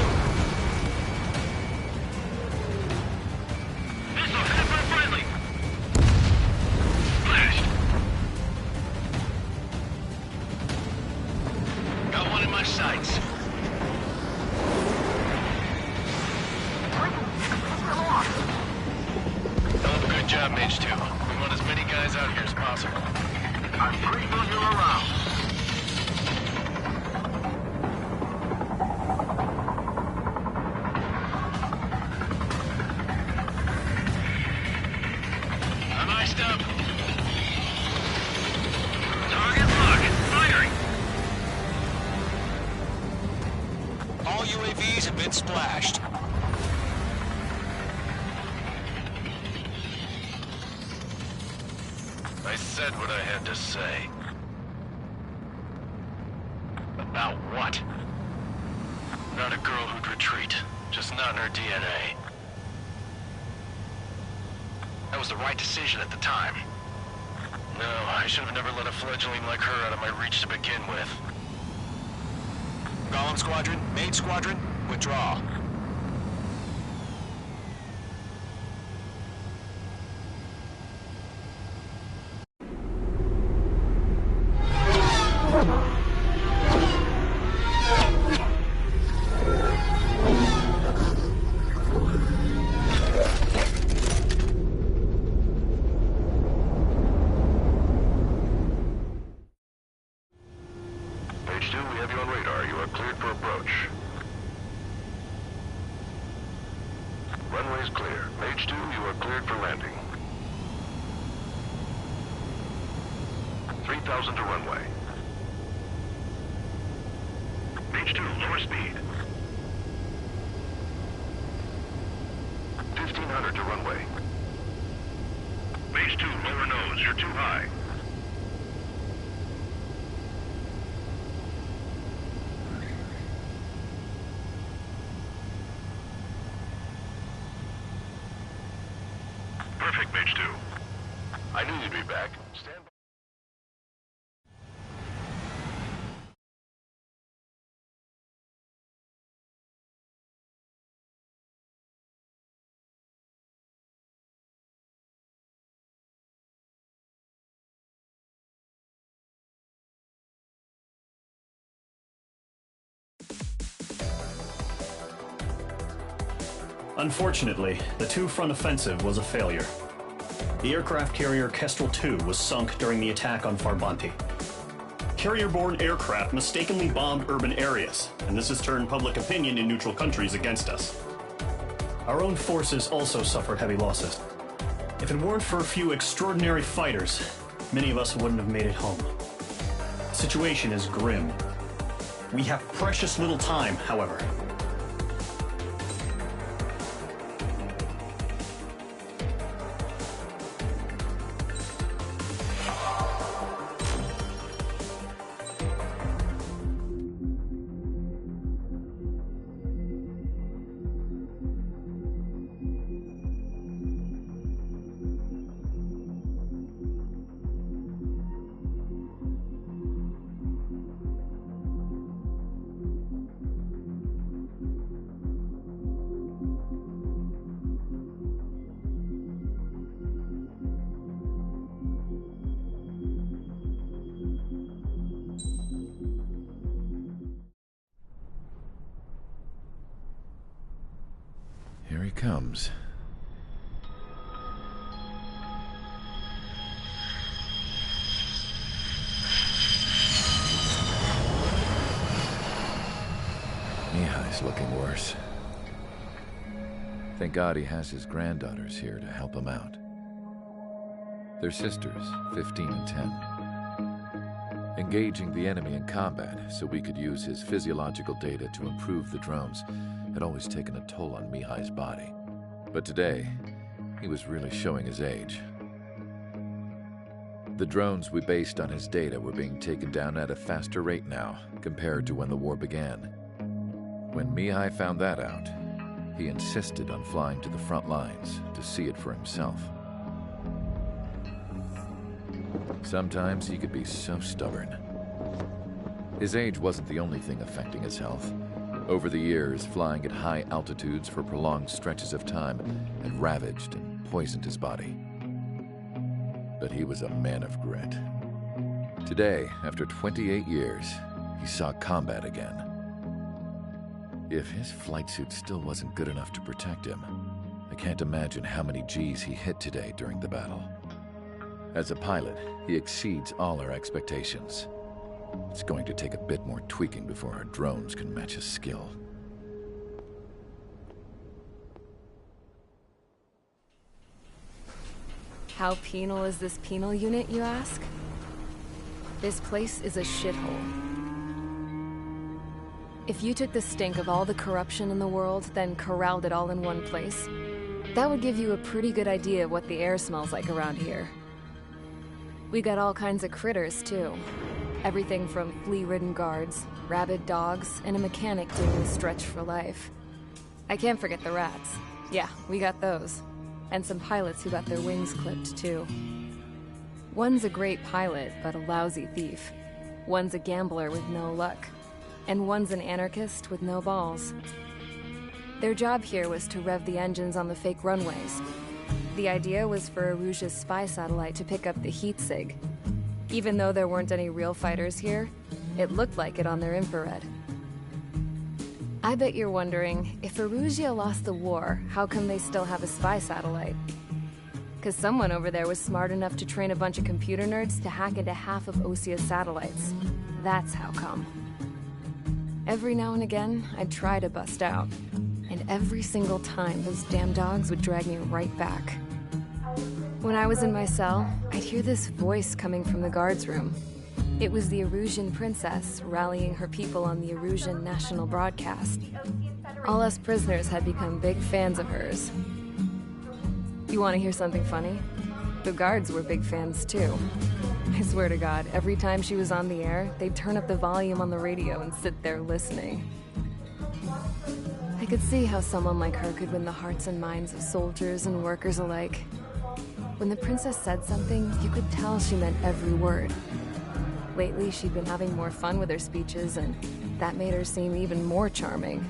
Missile, head for friendly! Flashed! Got one in my sights. Good job, Mage 2. We want as many guys out here as possible. I'm pretty sure you're around. I'm iced up. Target locked. Firing. All UAVs have been splashed. I said what I had to say. About what? Not a girl who'd retreat. Just not in her DNA. That was the right decision at the time. No, I should have never let a fledgling like her out of my reach to begin with. Golem Squadron, Mage Squadron, withdraw. Mage 2, we have you on radar. You are cleared for approach. Runway is clear. Mage 2, you are cleared for landing. 3,000 to runway. Mage 2, lower speed. 1500 to runway. Mage 2, lower nose, you're too high. Perfect, Mage 2. I knew you'd be back. Stand by. Unfortunately, the two-front offensive was a failure. The aircraft carrier Kestrel II was sunk during the attack on Farbanti. Carrier-borne aircraft mistakenly bombed urban areas, and this has turned public opinion in neutral countries against us. Our own forces also suffered heavy losses. If it weren't for a few extraordinary fighters, many of us wouldn't have made it home. The situation is grim. We have precious little time, however. Here he comes. Mihai's looking worse. Thank God he has his granddaughters here to help him out. They're sisters, 15 and 10. Engaging the enemy in combat so we could use his physiological data to improve the drones had always taken a toll on Mihai's body. But today, he was really showing his age. The drones we based on his data were being taken down at a faster rate now compared to when the war began. When Mihai found that out, he insisted on flying to the front lines to see it for himself. Sometimes he could be so stubborn. His age wasn't the only thing affecting his health. Over the years, flying at high altitudes for prolonged stretches of time had ravaged and poisoned his body. But he was a man of grit. Today, after 28 years, he saw combat again. If his flight suit still wasn't good enough to protect him, I can't imagine how many Gs he hit today during the battle. As a pilot, he exceeds all our expectations. It's going to take a bit more tweaking before our drones can match his skill. How penal is this penal unit, you ask? This place is a shithole. If you took the stink of all the corruption in the world, then corralled it all in one place, that would give you a pretty good idea of what the air smells like around here. We got all kinds of critters, too. Everything from flea-ridden guards, rabid dogs, and a mechanic doing the stretch for life. I can't forget the rats. Yeah, we got those. And some pilots who got their wings clipped, too. One's a great pilot, but a lousy thief. One's a gambler with no luck. And one's an anarchist with no balls. Their job here was to rev the engines on the fake runways. The idea was for Erusia's spy satellite to pick up the heat sig. Even though there weren't any real fighters here, it looked like it on their infrared. I bet you're wondering, if Erusia lost the war, how come they still have a spy satellite? Because someone over there was smart enough to train a bunch of computer nerds to hack into half of Osia's satellites. That's how come. Every now and again, I'd try to bust out. And every single time, those damn dogs would drag me right back. When I was in my cell, I'd hear this voice coming from the guards room. It was the Erusian princess rallying her people on the Erusian national broadcast. All us prisoners had become big fans of hers. You want to hear something funny? The guards were big fans too. I swear to God, every time she was on the air, they'd turn up the volume on the radio and sit there listening. I could see how someone like her could win the hearts and minds of soldiers and workers alike. When the princess said something, you could tell she meant every word. Lately, she'd been having more fun with her speeches, and that made her seem even more charming.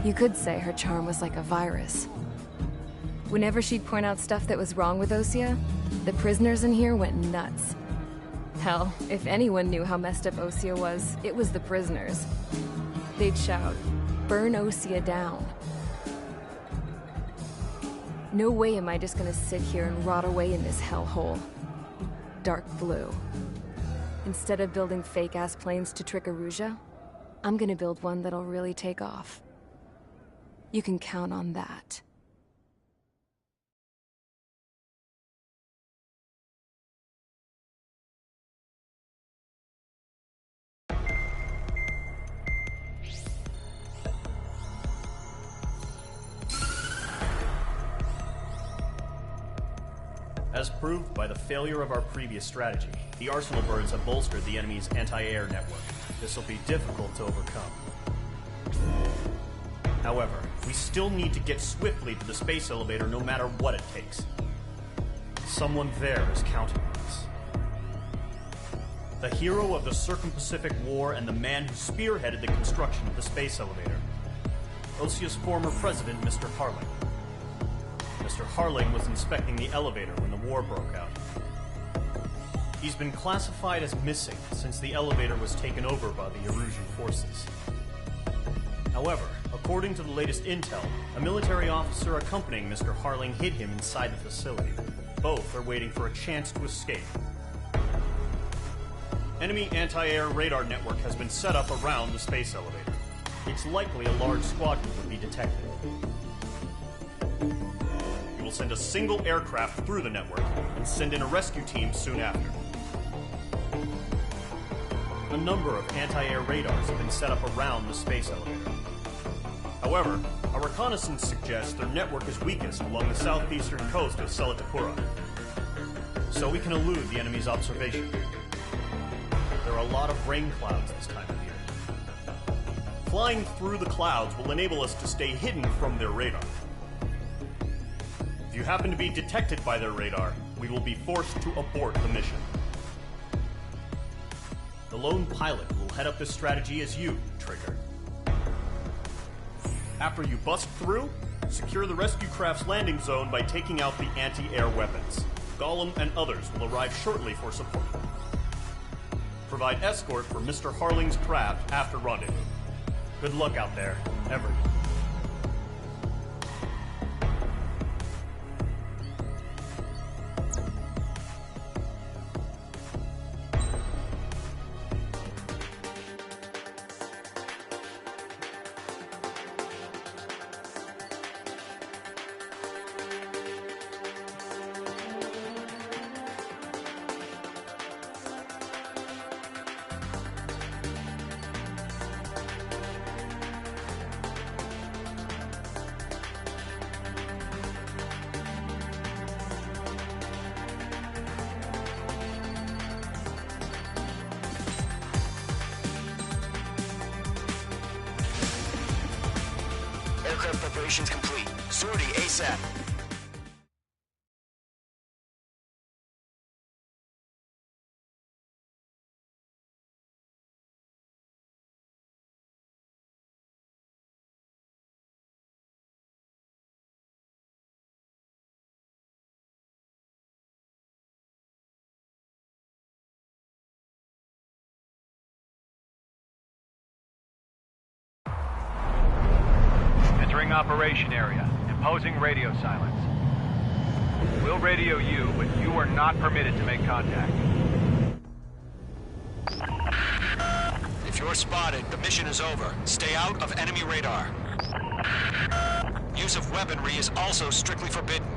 You could say her charm was like a virus. Whenever she'd point out stuff that was wrong with Osea, the prisoners in here went nuts. Hell, if anyone knew how messed up Osea was, it was the prisoners. They'd shout, "Burn Osea down." No way am I just gonna sit here and rot away in this hellhole. Dark blue. Instead of building fake-ass planes to trick Erusea, I'm gonna build one that'll really take off. You can count on that. As proved by the failure of our previous strategy, the Arsenal birds have bolstered the enemy's anti-air network. This will be difficult to overcome. However, we still need to get swiftly to the space elevator no matter what it takes. Someone there is counting on us. The hero of the Circum-Pacific War and the man who spearheaded the construction of the space elevator. Osea's former president, Mr. Harling. Mr. Harling was inspecting the elevator when the war broke out. He's been classified as missing since the elevator was taken over by the Erusian forces. However, according to the latest intel, a military officer accompanying Mr. Harling hid him inside the facility. Both are waiting for a chance to escape. Enemy anti-air radar network has been set up around the space elevator. It's likely a large squadron would be detected. We will send a single aircraft through the network and send in a rescue team soon after. A number of anti-air radars have been set up around the space elevator. However, our reconnaissance suggests their network is weakest along the southeastern coast of Selatapura, so we can elude the enemy's observation. There are a lot of rain clouds this time of year. Flying through the clouds will enable us to stay hidden from their radar. If you happen to be detected by their radar, we will be forced to abort the mission. The lone pilot will head up this strategy as you, Trigger. After you bust through, secure the rescue craft's landing zone by taking out the anti-air weapons. Gollum and others will arrive shortly for support. Provide escort for Mr. Harling's craft after rendezvous. Good luck out there, everyone. Aircraft preparations complete. Sortie ASAP. Entering operation area. Imposing radio silence. We'll radio you, but you are not permitted to make contact. If you're spotted, the mission is over. Stay out of enemy radar. Use of weaponry is also strictly forbidden.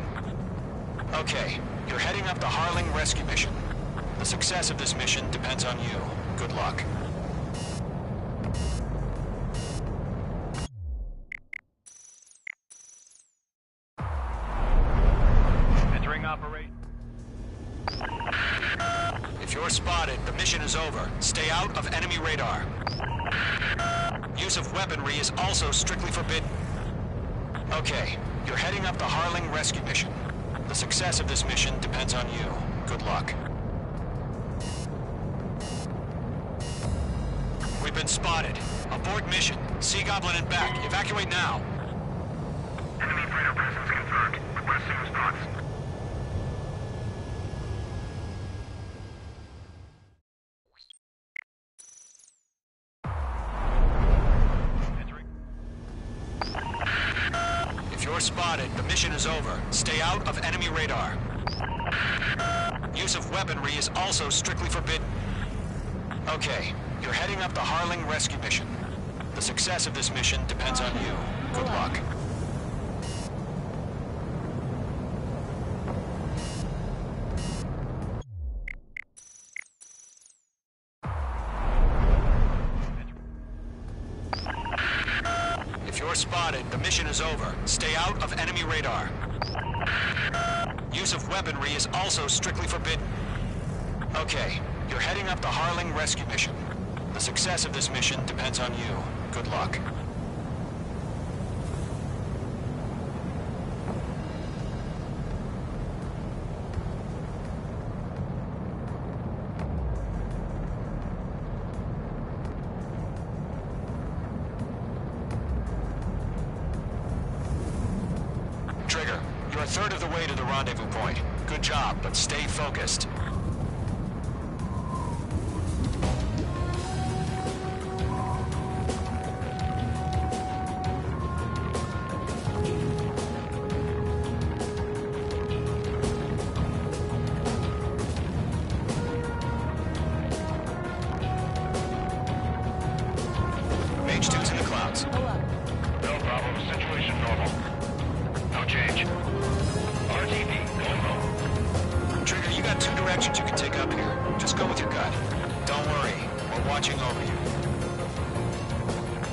Okay, you're heading up the Harling rescue mission. The success of this mission depends on you. Good luck. Entering operation. If you're spotted, the mission is over. Stay out of enemy radar. Use of weaponry is also strictly forbidden. Okay, you're heading up the Harling rescue mission. The success of this mission depends on you. Good luck. We've been spotted. Abort mission. Sea Goblin and back. Evacuate now. Enemy radar presence confirmed. Requesting response. If you're spotted, the mission is over. Stay out of enemy radar. Use of weaponry is also strictly forbidden. Okay, you're heading up the Harling rescue mission. The success of this mission depends on you. Good luck. If you're spotted, the mission is over. Stay out of enemy radar. Use of weaponry is also strictly forbidden. Okay, you're heading up the Harling rescue mission. The success of this mission depends on you. Good luck. Trigger, you're a third of the way to the rendezvous point. Good job, but stay focused. Mage 2's in the clouds. No problem. Situation normal. No change. RTB, going home. Trigger, you got two directions you can take up here. Just go with your gut. Don't worry, we're watching over you.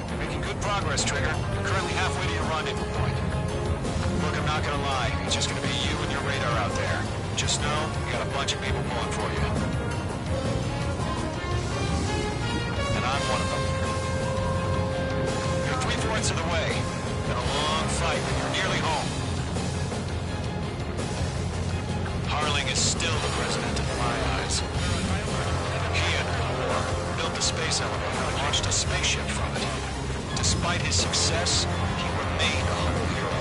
You're making good progress, Trigger. You're currently halfway to your rendezvous point. Look, I'm not gonna lie. It's just gonna be you and your radar out there. Just know, you got a bunch of people pulling for you. And I'm one of them. You're 3/4 of the way. Been a long fight, but you're nearly home. Harling is still the president in my eyes. He entered the war, built the space elevator, and launched a spaceship from it. Despite his success, he remained a humble hero.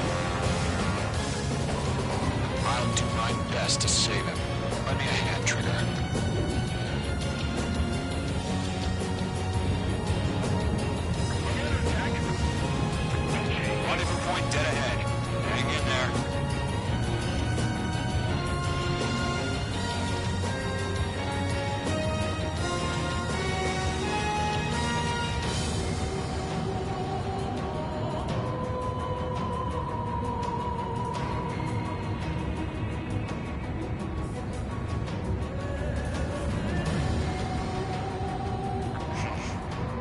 I'll do my best to save him. Lend me a hand, Trigger. Rendezvous point dead ahead. Hang in there.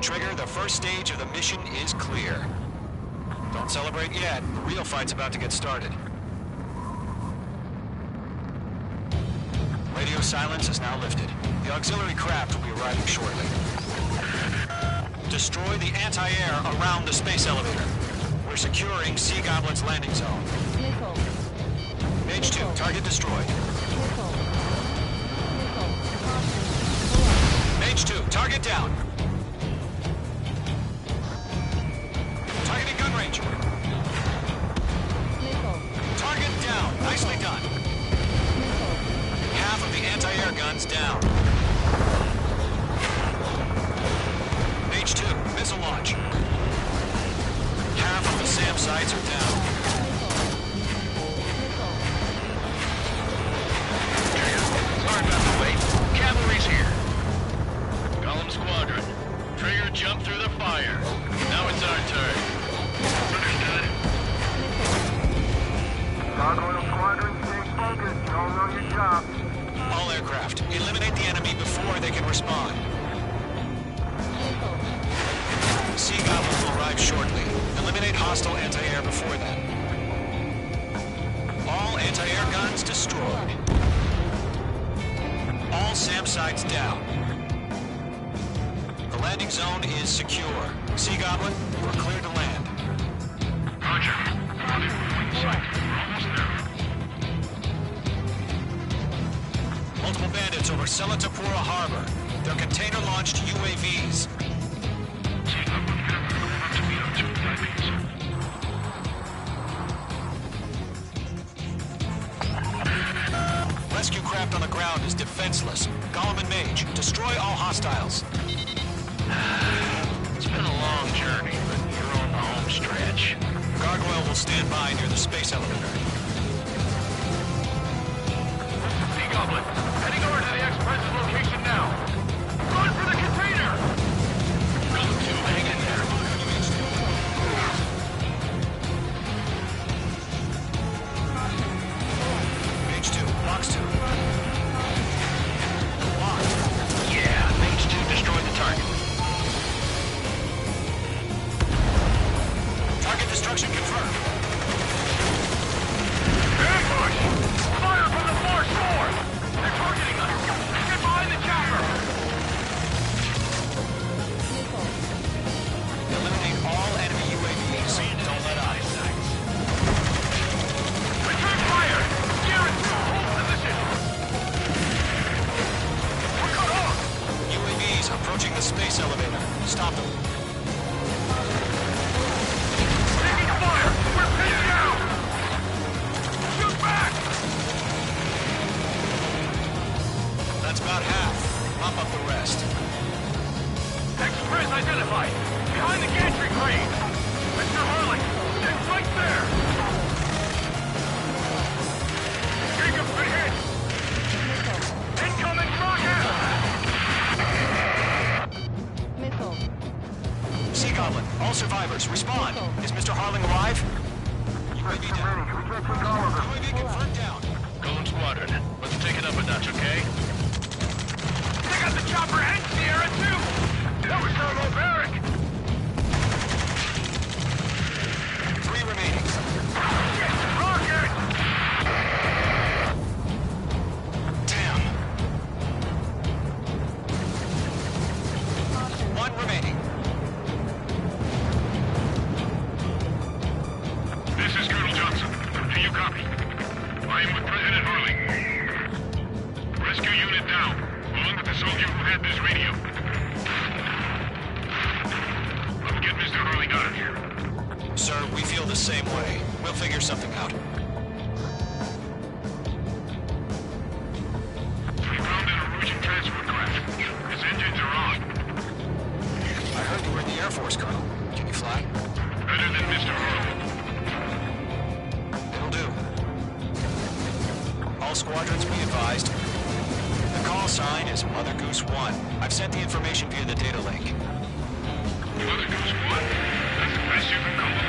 Trigger, the first stage of the mission is clear. Don't celebrate yet. The real fight's about to get started. Radio silence is now lifted. The auxiliary craft will be arriving shortly. Destroy the anti-air around the space elevator. We're securing Sea Goblin's landing zone. Mage 2, target destroyed. Mage 2, target down. Targeting gun range. Target down. Nicely done. Half of the anti-air guns down. Mage 2, missile launch. Half of the SAM sites are down. Sorry about the wait. Cavalry's here. Golem Squadron. Trigger jumped through the fire. Now it's our turn. Understood. Gargoyle Squadron, stay focused. You all know your job. All aircraft, eliminate the enemy hostile anti-air before that. All anti-air guns destroyed. All SAM sites down. The landing zone is secure. Sea Goblin, you are cleared to land. Roger. Almost there. Multiple bandits over Selatapura Harbor. They're container-launched UAVs. Rescue craft on the ground is defenseless. Gollum and Mage, destroy all hostiles. It's been a long journey, but you're on the home stretch. Gargoyle will stand by near the space elevator. Sea Goblin, heading over to the Express's location now. Run for the container! Gollum 2, hang in there. Mage 2, Box 2. Locked. Yeah, Mage 2 destroyed the target. Target destruction confirmed. Ambush! Fire from the far shore! They're targeting us! Get behind the chopper! Eliminate all enemy UAVs. Don't let up. Return fire! Gear and crew, hold position! We're cut off! UAVs approaching the space elevator. Stop them. Taking fire! We're pinned down! Shoot back! That's about half. Mop up the rest. Express identified! Behind the gantry crane! Mr. Harley! It's right there! Jacob's been hit! Incoming rocket! Sea Goblin, all survivors, respond. Is Mr. Harling alive? UAV down. UAV confirmed down. Golem Squadron, let's take it up a notch, okay? They got the chopper and Sierra too! That was barbaric! 3 remaining. Rocket! Damn. 1 remaining. This is Colonel Johnson. Do you copy? I am with President Harling. Rescue unit down, along with the soldier who had this radio. I'll get Mr. Harling out of here. Sir, we feel the same way. We'll figure something out. We found an Erusian transport craft. Its engines are on. I heard you were in the Air Force, Colonel. Can you fly? Better than Mr. Harling. It'll do. All squadrons be advised. The call sign is Mother Goose 1. I've sent the information via the data link. Mother Goose 1? That's the best you can call it.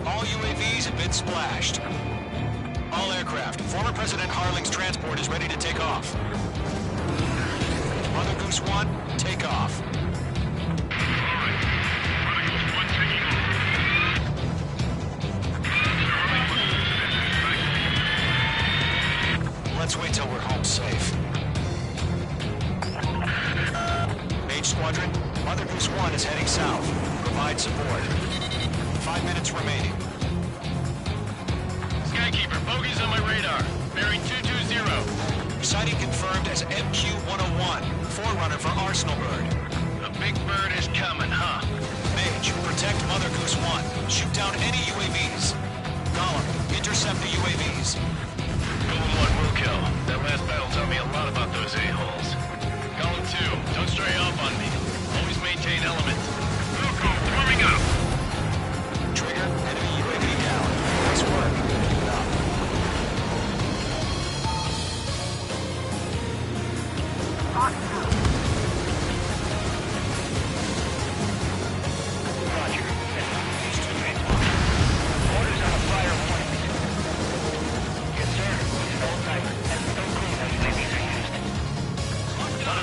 All UAVs have been splashed. All aircraft. Former President Harling's transport is ready to take off. Mother Goose 1, take off. Let's wait till we're home safe. Mage Squadron, Mother Goose 1 is heading south. Provide support. 5 minutes remaining. Skykeeper, bogeys on my radar. Bearing 220. Sighting confirmed as MQ-101, forerunner for Arsenal Bird. A big bird is coming, huh? Mage, protect Mother Goose 1. Shoot down any UAVs. Gollum, intercept the UAVs. Golem 1 will kill. That last battle taught me a lot about those a-holes. Golem 2, don't stray off on me. Always maintain element. Wilco, warming up! Trigger, enemy UAV down. Nice work. Keep it up. Roger. Orders on a fire warning. Yes, sir. It's an old timer. And no clean as UAVs are used.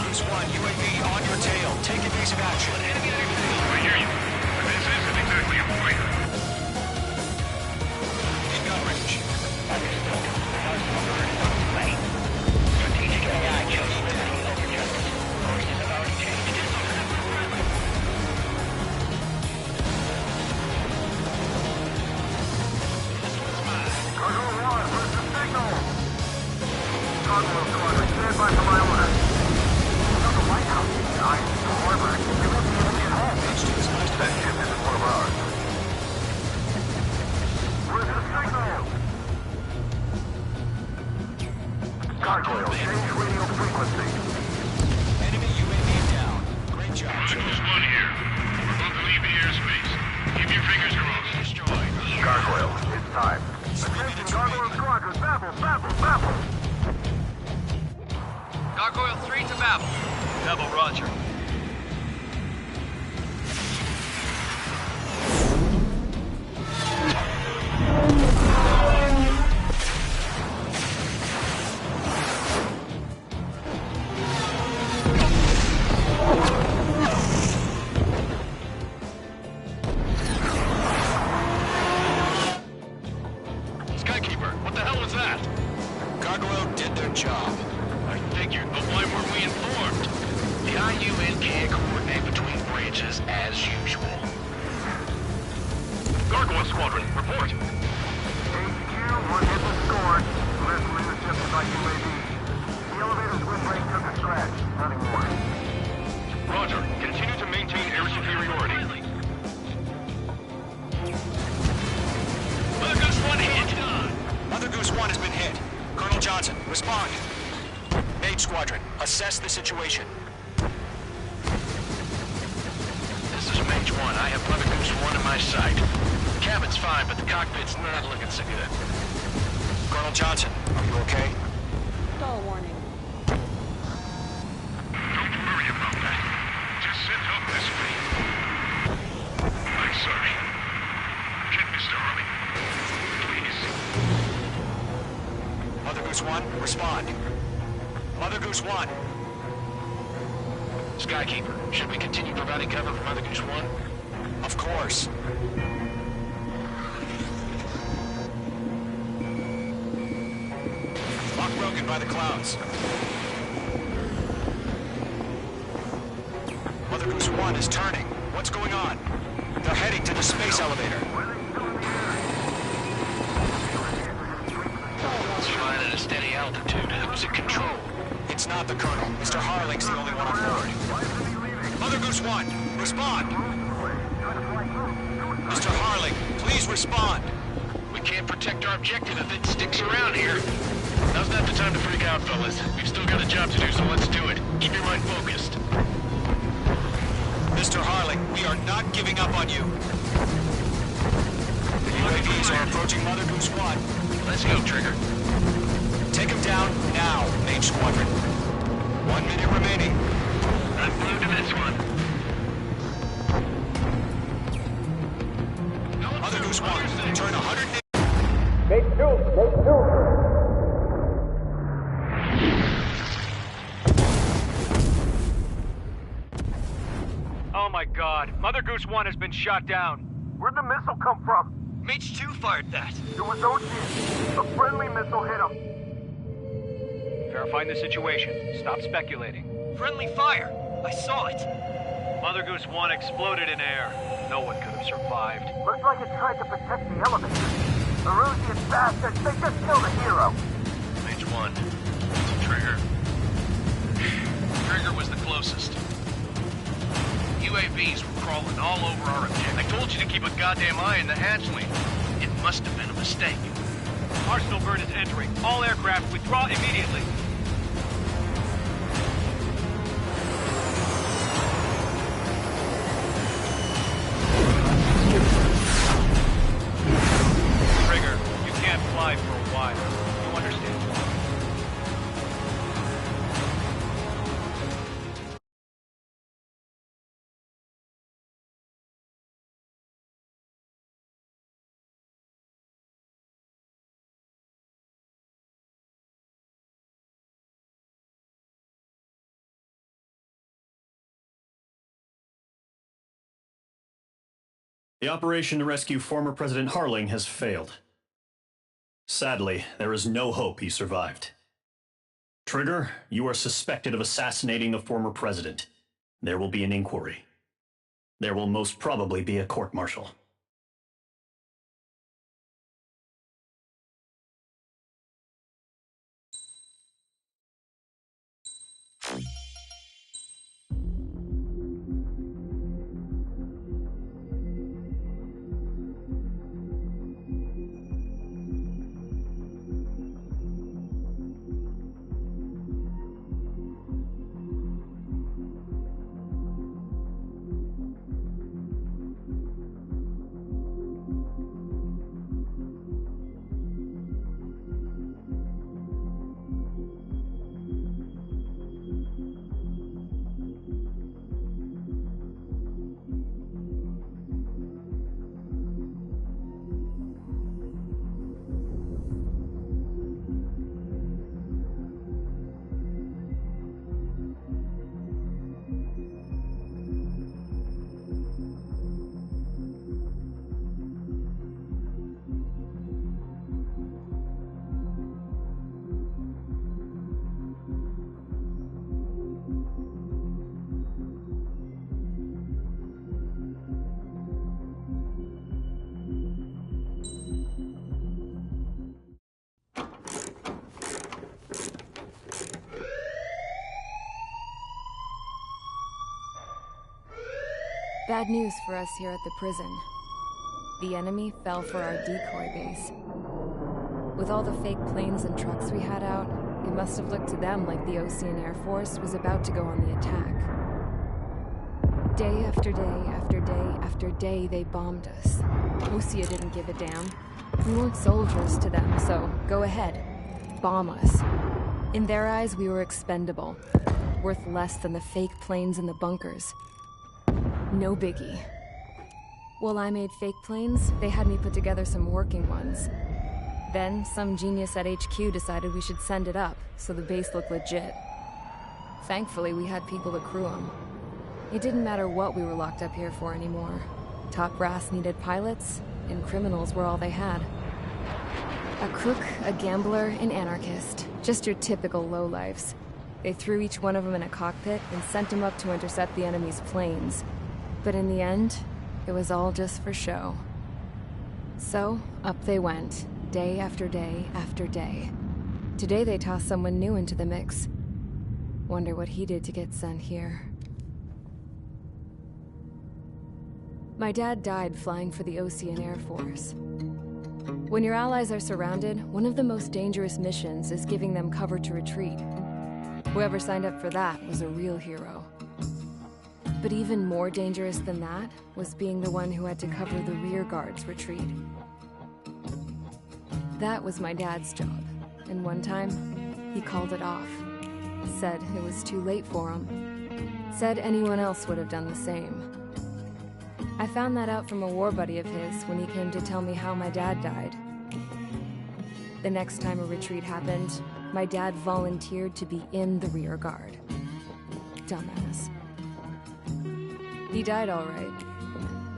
Goose 1, UAV on your tail. Take evasive action. I hear you. This isn't exactly a fighter. In gun range. Strategic AI chose liberty over justice. Forces have already changed. Gargoyle, change radio frequency. Enemy UAV down. Great job. Chronicles 1 here. We're about to leave the airspace. Keep your fingers crossed. Destroyed. Gargoyle, it's time. Attention, Gargoyle Squadron, Babel. Gargoyle 3 to Babel. Babel, roger. Skykeeper, what the hell was that? Gargoyle did their job. I figured, but why weren't we informed? The IUN can't coordinate between branches as usual. Gargoyle Squadron, report. HQ, one hit was scored. List intercepted by UAV. The elevator's wind break took a scratch. Nothing more. Roger. Continue to maintain air superiority. Mother Goose 1 hit! Mother Goose 1 has been hit. Colonel Johnson, respond. Mage Squadron, assess the situation. This is Mage 1. I have Mother Goose 1 in my sight. The cabin's fine, but the cockpit's not looking so good. Colonel Johnson, are you okay? Stall warning. Don't worry about that. Just sit up this way. I'm sorry. Get Mr. Harley. Please. Mother Goose 1, respond. Mother Goose 1. Skykeeper, should we continue providing cover for Mother Goose 1? Of course. Lock broken by the clouds. Mother Goose 1 is turning. What's going on? They're heading to the space elevator. It's flying at a steady altitude. Who's in control? It's not the Colonel. Mr. Harling's the only one on board. Mother Goose 1, respond! Mr. Harling, please respond! We can't protect our objective if it sticks around here. Now's not the time to freak out, fellas. We've still got a job to do, so let's do it. Keep your mind focused. Mr. Harling, we are not giving up on you. The UAVs are approaching Mother Goose 1. Let's go, Trigger. Take him down now, Mage Squadron. 1 minute remaining. I'm glued to this one. Mother Goose 1, turn 100... Make two. Oh my god. Mother Goose 1 has been shot down. Where'd the missile come from? Mage 2 fired that. It was Ocean. A friendly missile hit him. Verifying the situation. Stop speculating. Friendly fire. I saw it. Mother Goose 1 exploded in air. No one could have survived. Looks like it tried to protect the elevator. The Erusian bastards, they just killed a hero. Mage 1. Trigger. Trigger was the closest. UAVs were crawling all over our objective. I told you to keep a goddamn eye on the hatchling. It must have been a mistake. Arsenal bird is entering. All aircraft withdraw immediately. Trigger, you can't fly for a while. You understand? The operation to rescue former President Harling has failed. Sadly, there is no hope he survived. Trigger, you are suspected of assassinating the former president. There will be an inquiry. There will most probably be a court-martial. Bad news for us here at the prison. The enemy fell for our decoy base. With all the fake planes and trucks we had out, it must have looked to them like the Osean Air Force was about to go on the attack. Day after day after day after day, they bombed us. Osea didn't give a damn. We weren't soldiers to them, so go ahead. Bomb us. In their eyes, we were expendable. Worth less than the fake planes in the bunkers. No biggie. While I made fake planes, they had me put together some working ones. Then, some genius at HQ decided we should send it up, so the base looked legit. Thankfully, we had people to crew them. It didn't matter what we were locked up here for anymore. Top brass needed pilots, and criminals were all they had. A crook, a gambler, an anarchist. Just your typical lowlifes. They threw each one of them in a cockpit and sent them up to intercept the enemy's planes. But in the end, it was all just for show. So, up they went, day after day after day. Today they tossed someone new into the mix. Wonder what he did to get sent here. My dad died flying for the Osean Air Force. When your allies are surrounded, one of the most dangerous missions is giving them cover to retreat. Whoever signed up for that was a real hero. But even more dangerous than that was being the one who had to cover the rear guard's retreat. That was my dad's job, and one time, he called it off. Said it was too late for him. Said anyone else would have done the same. I found that out from a war buddy of his when he came to tell me how my dad died. The next time a retreat happened, my dad volunteered to be in the rear guard. Dumbass. He died all right.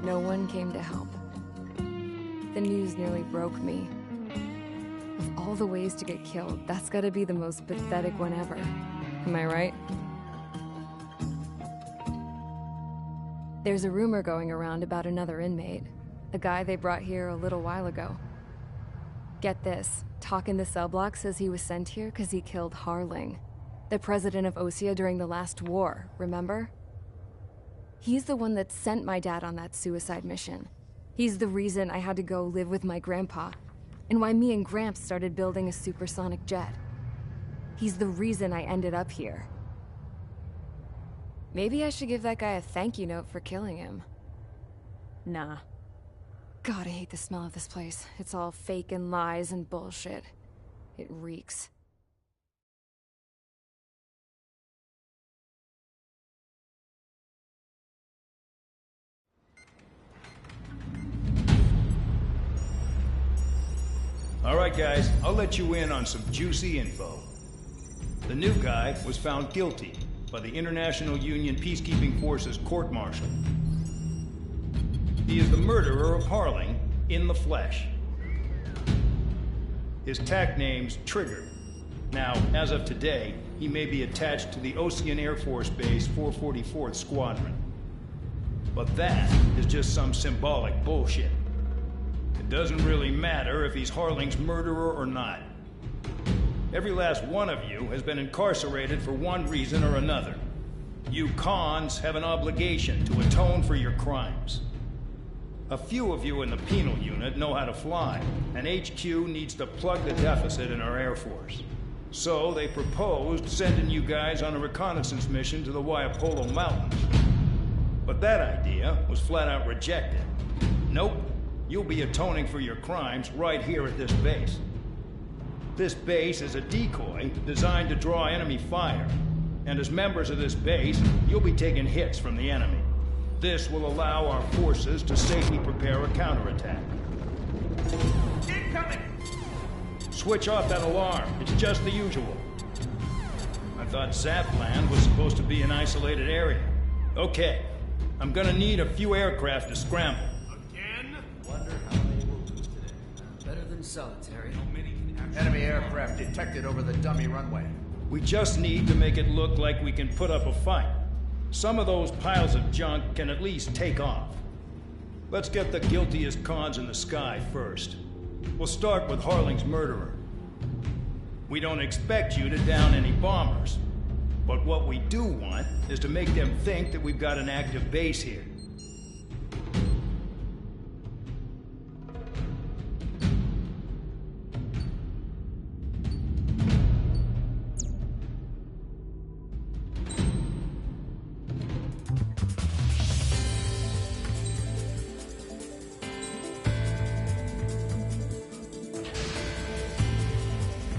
No one came to help. The news nearly broke me. Of all the ways to get killed, that's gotta be the most pathetic one ever. Am I right? There's a rumor going around about another inmate. A guy they brought here a little while ago. Get this, talk in the cell block says he was sent here because he killed Harling, the president of Osea during the last war, remember? He's the one that sent my dad on that suicide mission. He's the reason I had to go live with my grandpa, and why me and Gramps started building a supersonic jet. He's the reason I ended up here. Maybe I should give that guy a thank you note for killing him. Nah. God, I hate the smell of this place. It's all fake and lies and bullshit. It reeks. All right, guys, I'll let you in on some juicy info. The new guy was found guilty by the International Union Peacekeeping Forces court-martial. He is the murderer of Harling in the flesh. His TAC name's Trigger. Now, as of today, he may be attached to the Ocean Air Force Base 444th Squadron. But that is just some symbolic bullshit. It doesn't really matter if he's Harling's murderer or not. Every last one of you has been incarcerated for one reason or another. You cons have an obligation to atone for your crimes. A few of you in the penal unit know how to fly, and HQ needs to plug the deficit in our Air Force. So they proposed sending you guys on a reconnaissance mission to the Waiapolo Mountains. But that idea was flat out rejected. Nope, you'll be atoning for your crimes right here at this base. This base is a decoy designed to draw enemy fire. And as members of this base, you'll be taking hits from the enemy. This will allow our forces to safely prepare a counterattack. Incoming! Switch off that alarm. It's just the usual. I thought Zapland was supposed to be an isolated area. Okay, I'm gonna need a few aircraft to scramble. Again? Wonder how they will lose today. Better than solitary. Enemy aircraft detected over the dummy runway. We just need to make it look like we can put up a fight. Some of those piles of junk can at least take off. Let's get the guiltiest cons in the sky first. We'll start with Harling's murderer. We don't expect you to down any bombers. But what we do want is to make them think that we've got an active base here.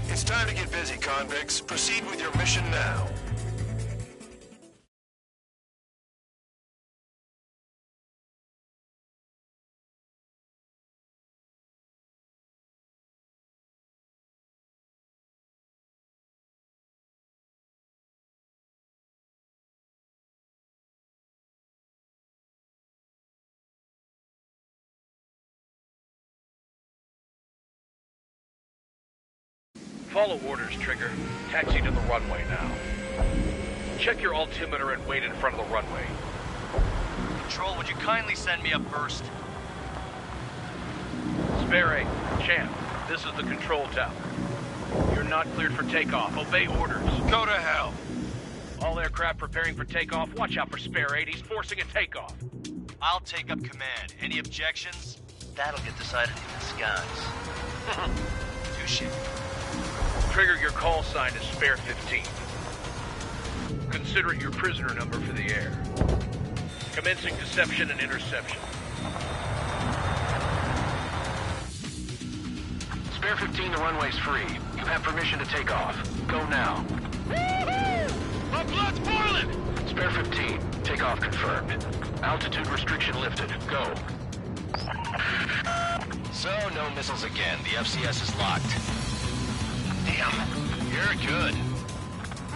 It's time to get busy, convicts. Proceed with your mission now. Follow orders, Trigger. Taxi to the runway now. Check your altimeter and wait in front of the runway. Control, would you kindly send me up first? Spare 8, Champ, this is the control tower. You're not cleared for takeoff. Obey orders. Go to hell. All aircraft preparing for takeoff. Watch out for Spare 8. He's forcing a takeoff. I'll take up command. Any objections? That'll get decided in the skies. Touche. Trigger, your call sign is Spare 15. Consider it your prisoner number for the air. Commencing deception and interception. Spare 15, the runway's free. You have permission to take off. Go now. Woohoo! My blood's boiling! Spare 15, takeoff confirmed. Altitude restriction lifted. Go. So, no missiles again. The FCS is locked. Damn. You're good.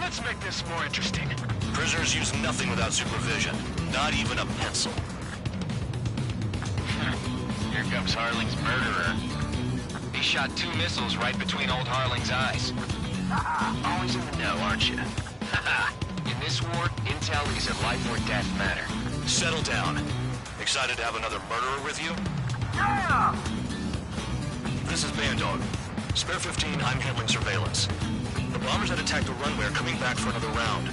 Let's make this more interesting. Prisoners use nothing without supervision. Not even a pencil. Here comes Harling's murderer. He shot 2 missiles right between old Harling's eyes. Always in the know, aren't you? In this war, intel is a life or death matter. Settle down. Excited to have another murderer with you? Yeah! This is Bandog. Spare 15, I'm handling surveillance. The bombers that attacked the runway are coming back for another round.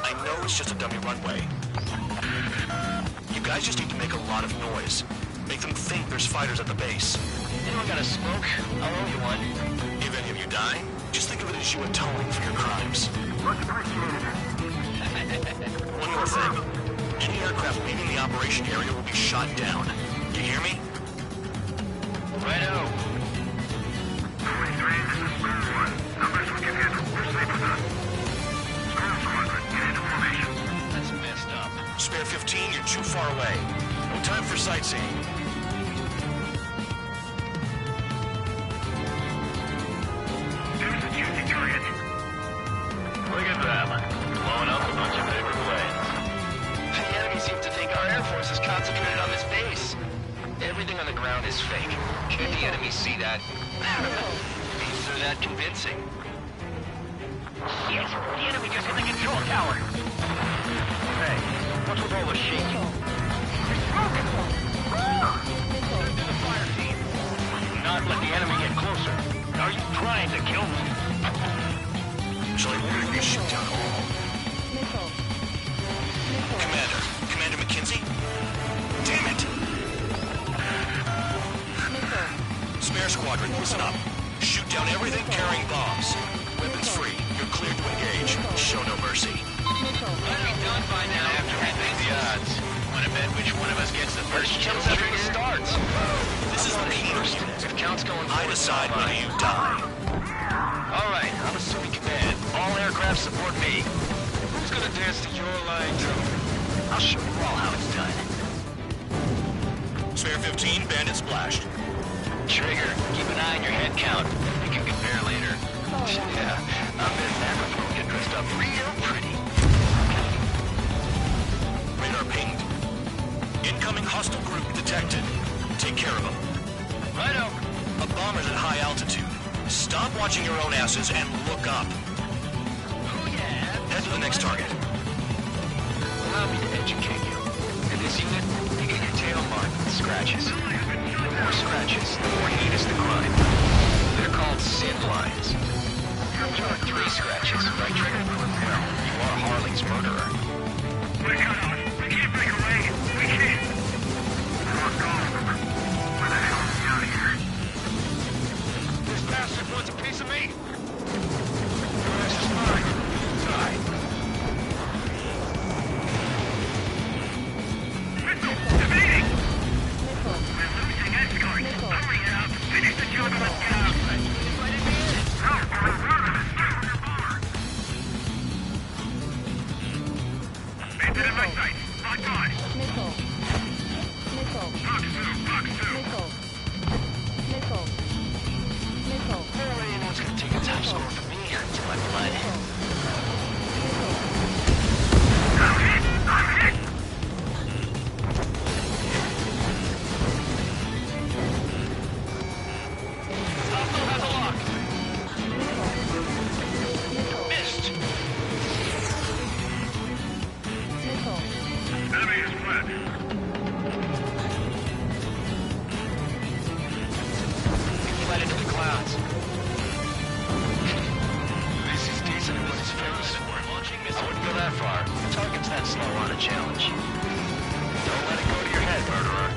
I know it's just a dummy runway. You guys just need to make a lot of noise. Make them think there's fighters at the base. Anyone got a smoke? I'll owe you one. If any of you die, just think of it as you atoning for your crimes. Much appreciated. One more thing. Any aircraft leaving the operation area will be shot down. You hear me? Righto. 43, this is Spare 1. Numbers we can handle. Proceed with us. Spare Squadron, get into formation. That's messed up. Spare 15, you're too far away. No time for sightseeing. There's a juicy target. Look at them. Blowing up a bunch of paper planes. The enemy seems to think our Air Force is concentrated on this base. around is fake. Can't the enemy see that? Means they're that convincing. Yes, the enemy just hit the control tower. Hey, what's with all the shaking? It's broken! Send to the fire team. Not let the enemy get closer. Are you trying to kill me? Shall I order you to shoot down all? Commander McKenzie? Damn it! Spare squadron, listen up. Shoot down everything carrying bombs. Weapons free. You're cleared to engage. Show no mercy. What have we done by now after having the odds? Want to bet which one of us gets the first kill after it starts? This is the Peters unit. If count's going I decide whether you die. All right, I'm assuming command. All aircraft support me. Who's gonna dance to your line, I'll show you all how it's done. Spare 15, bandit splashed. Trigger, keep an eye on your head count. You can compare later. Yeah, I bet Navajo get dressed up real pretty. Radar pinged. Incoming hostile group detected. Take care of them. Righto. A bomber's at high altitude. Stop watching your own asses and look up. Oh yeah. Head to the next target. Allow me to educate you. In this unit, you get your tail marked with scratches. The more scratches, the more heinous the crime. They're called sin lines. You are 3 scratches, right, Trigger? Well, you are Harley's murderer. We're cut off. We can't break away. We can't. Fuck off. Where the hell are we out of here? This bastard wants a piece of me. This is mine. Die. Missile! Evading! We're losing escort. Hurry up. Finish the job and let's get out. No, we're murderers. Get from your bar. Bandit in my sight. Locked on. Box 2. Anyone's gonna take a top score from me until I blood. I'm hit! I'm hit! Hostile has a lock. Missed. Enemy is flat. Flight into the clouds. This is decent, but it's famous. I wouldn't go that far. The target's that slow on a challenge. Don't let it go to your head, murderer.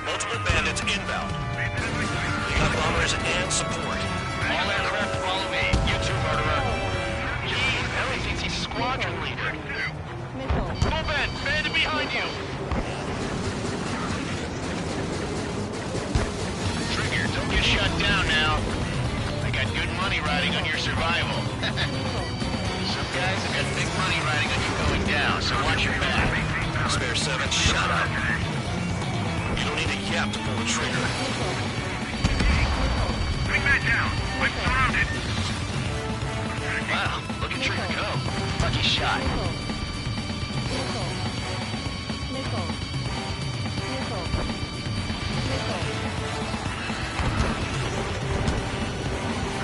Multiple bandits inbound. You got bombers and support. All aircraft follow me. You too, murderer. Gee, Ellie thinks he's squadron leader. Move in! Bandit behind you! Trigger, don't get shut down now. I got good money riding on your survival. Some guys have got big money riding on you going down, so watch your back. Spare 7, shut up. You don't need a yap to pull the trigger. Bring that down. I'm surrounded. Wow, look at Trigger go. Lucky shot.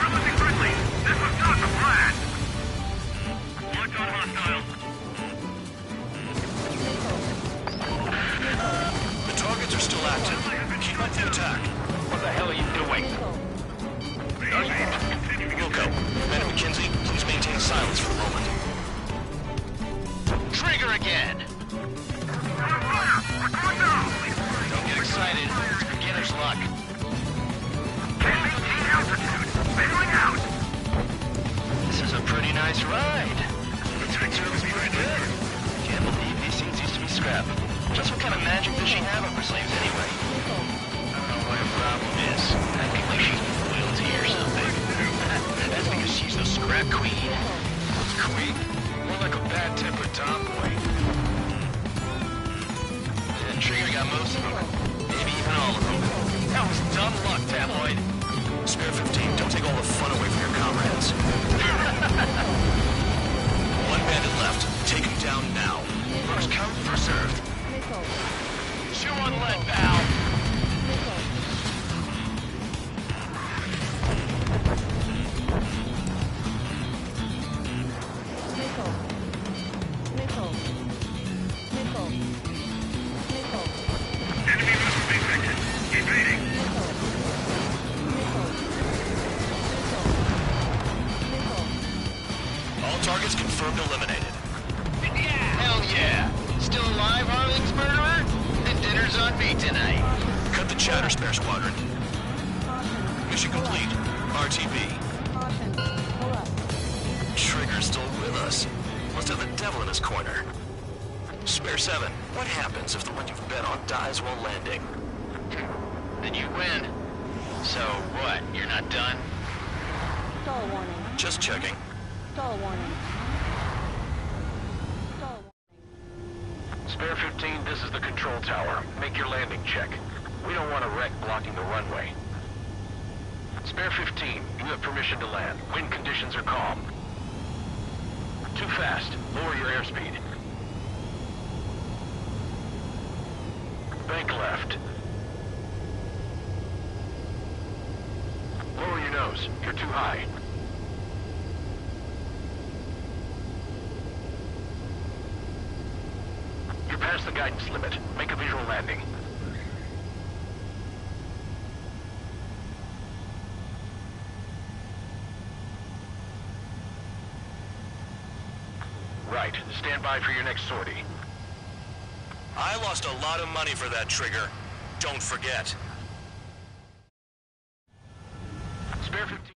Realistic friendly. This was not the plan. Locked on hostile. The targets are still active. Keep up the attack. What the hell are you doing? Wilco, Commander McKenzie, please maintain silence for the moment. Trigger again! Don't get excited. It's beginner's luck. This is a pretty nice ride. The tech service pretty good. Can't believe these things used to be scrap. Just what kind of magic does she have up her sleeves anyway? I don't know what her problem is. Acting like she's royalty or something. That's because she's the scrap queen. Queen? More like a bad-tempered tomboy. And Trigger got most of them. Maybe even all of them. That was dumb luck, Tabloid. Spare 15, don't take all the fun away from your comrades. One bandit left. Take him down now. First come, first served. Targets confirmed eliminated. Hell yeah! Still alive, Harling's murderer? The dinner's on me tonight. Cut the chatter, Spare Squadron. Mission complete. RTB. Trigger's still with us. Must have the devil in his corner. Spare 7, what happens if the one you've bet on dies while landing? Then you win. So what, you're not done? Stall warning. Just checking. Stall warning. Spare 15, this is the control tower. Make your landing check. We don't want a wreck blocking the runway. Spare 15, you have permission to land. Wind conditions are calm. Too fast. Lower your airspeed. Bank left. Lower your nose. You're too high. You're past the guidance limit. Make a visual landing. Right. Stand by for your next sortie. I lost a lot of money for that, Trigger. Don't forget. Spare 15.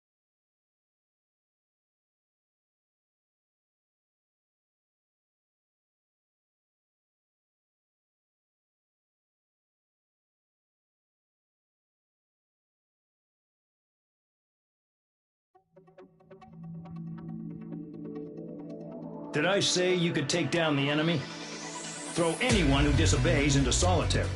Did I say you could take down the enemy? Throw anyone who disobeys into solitary.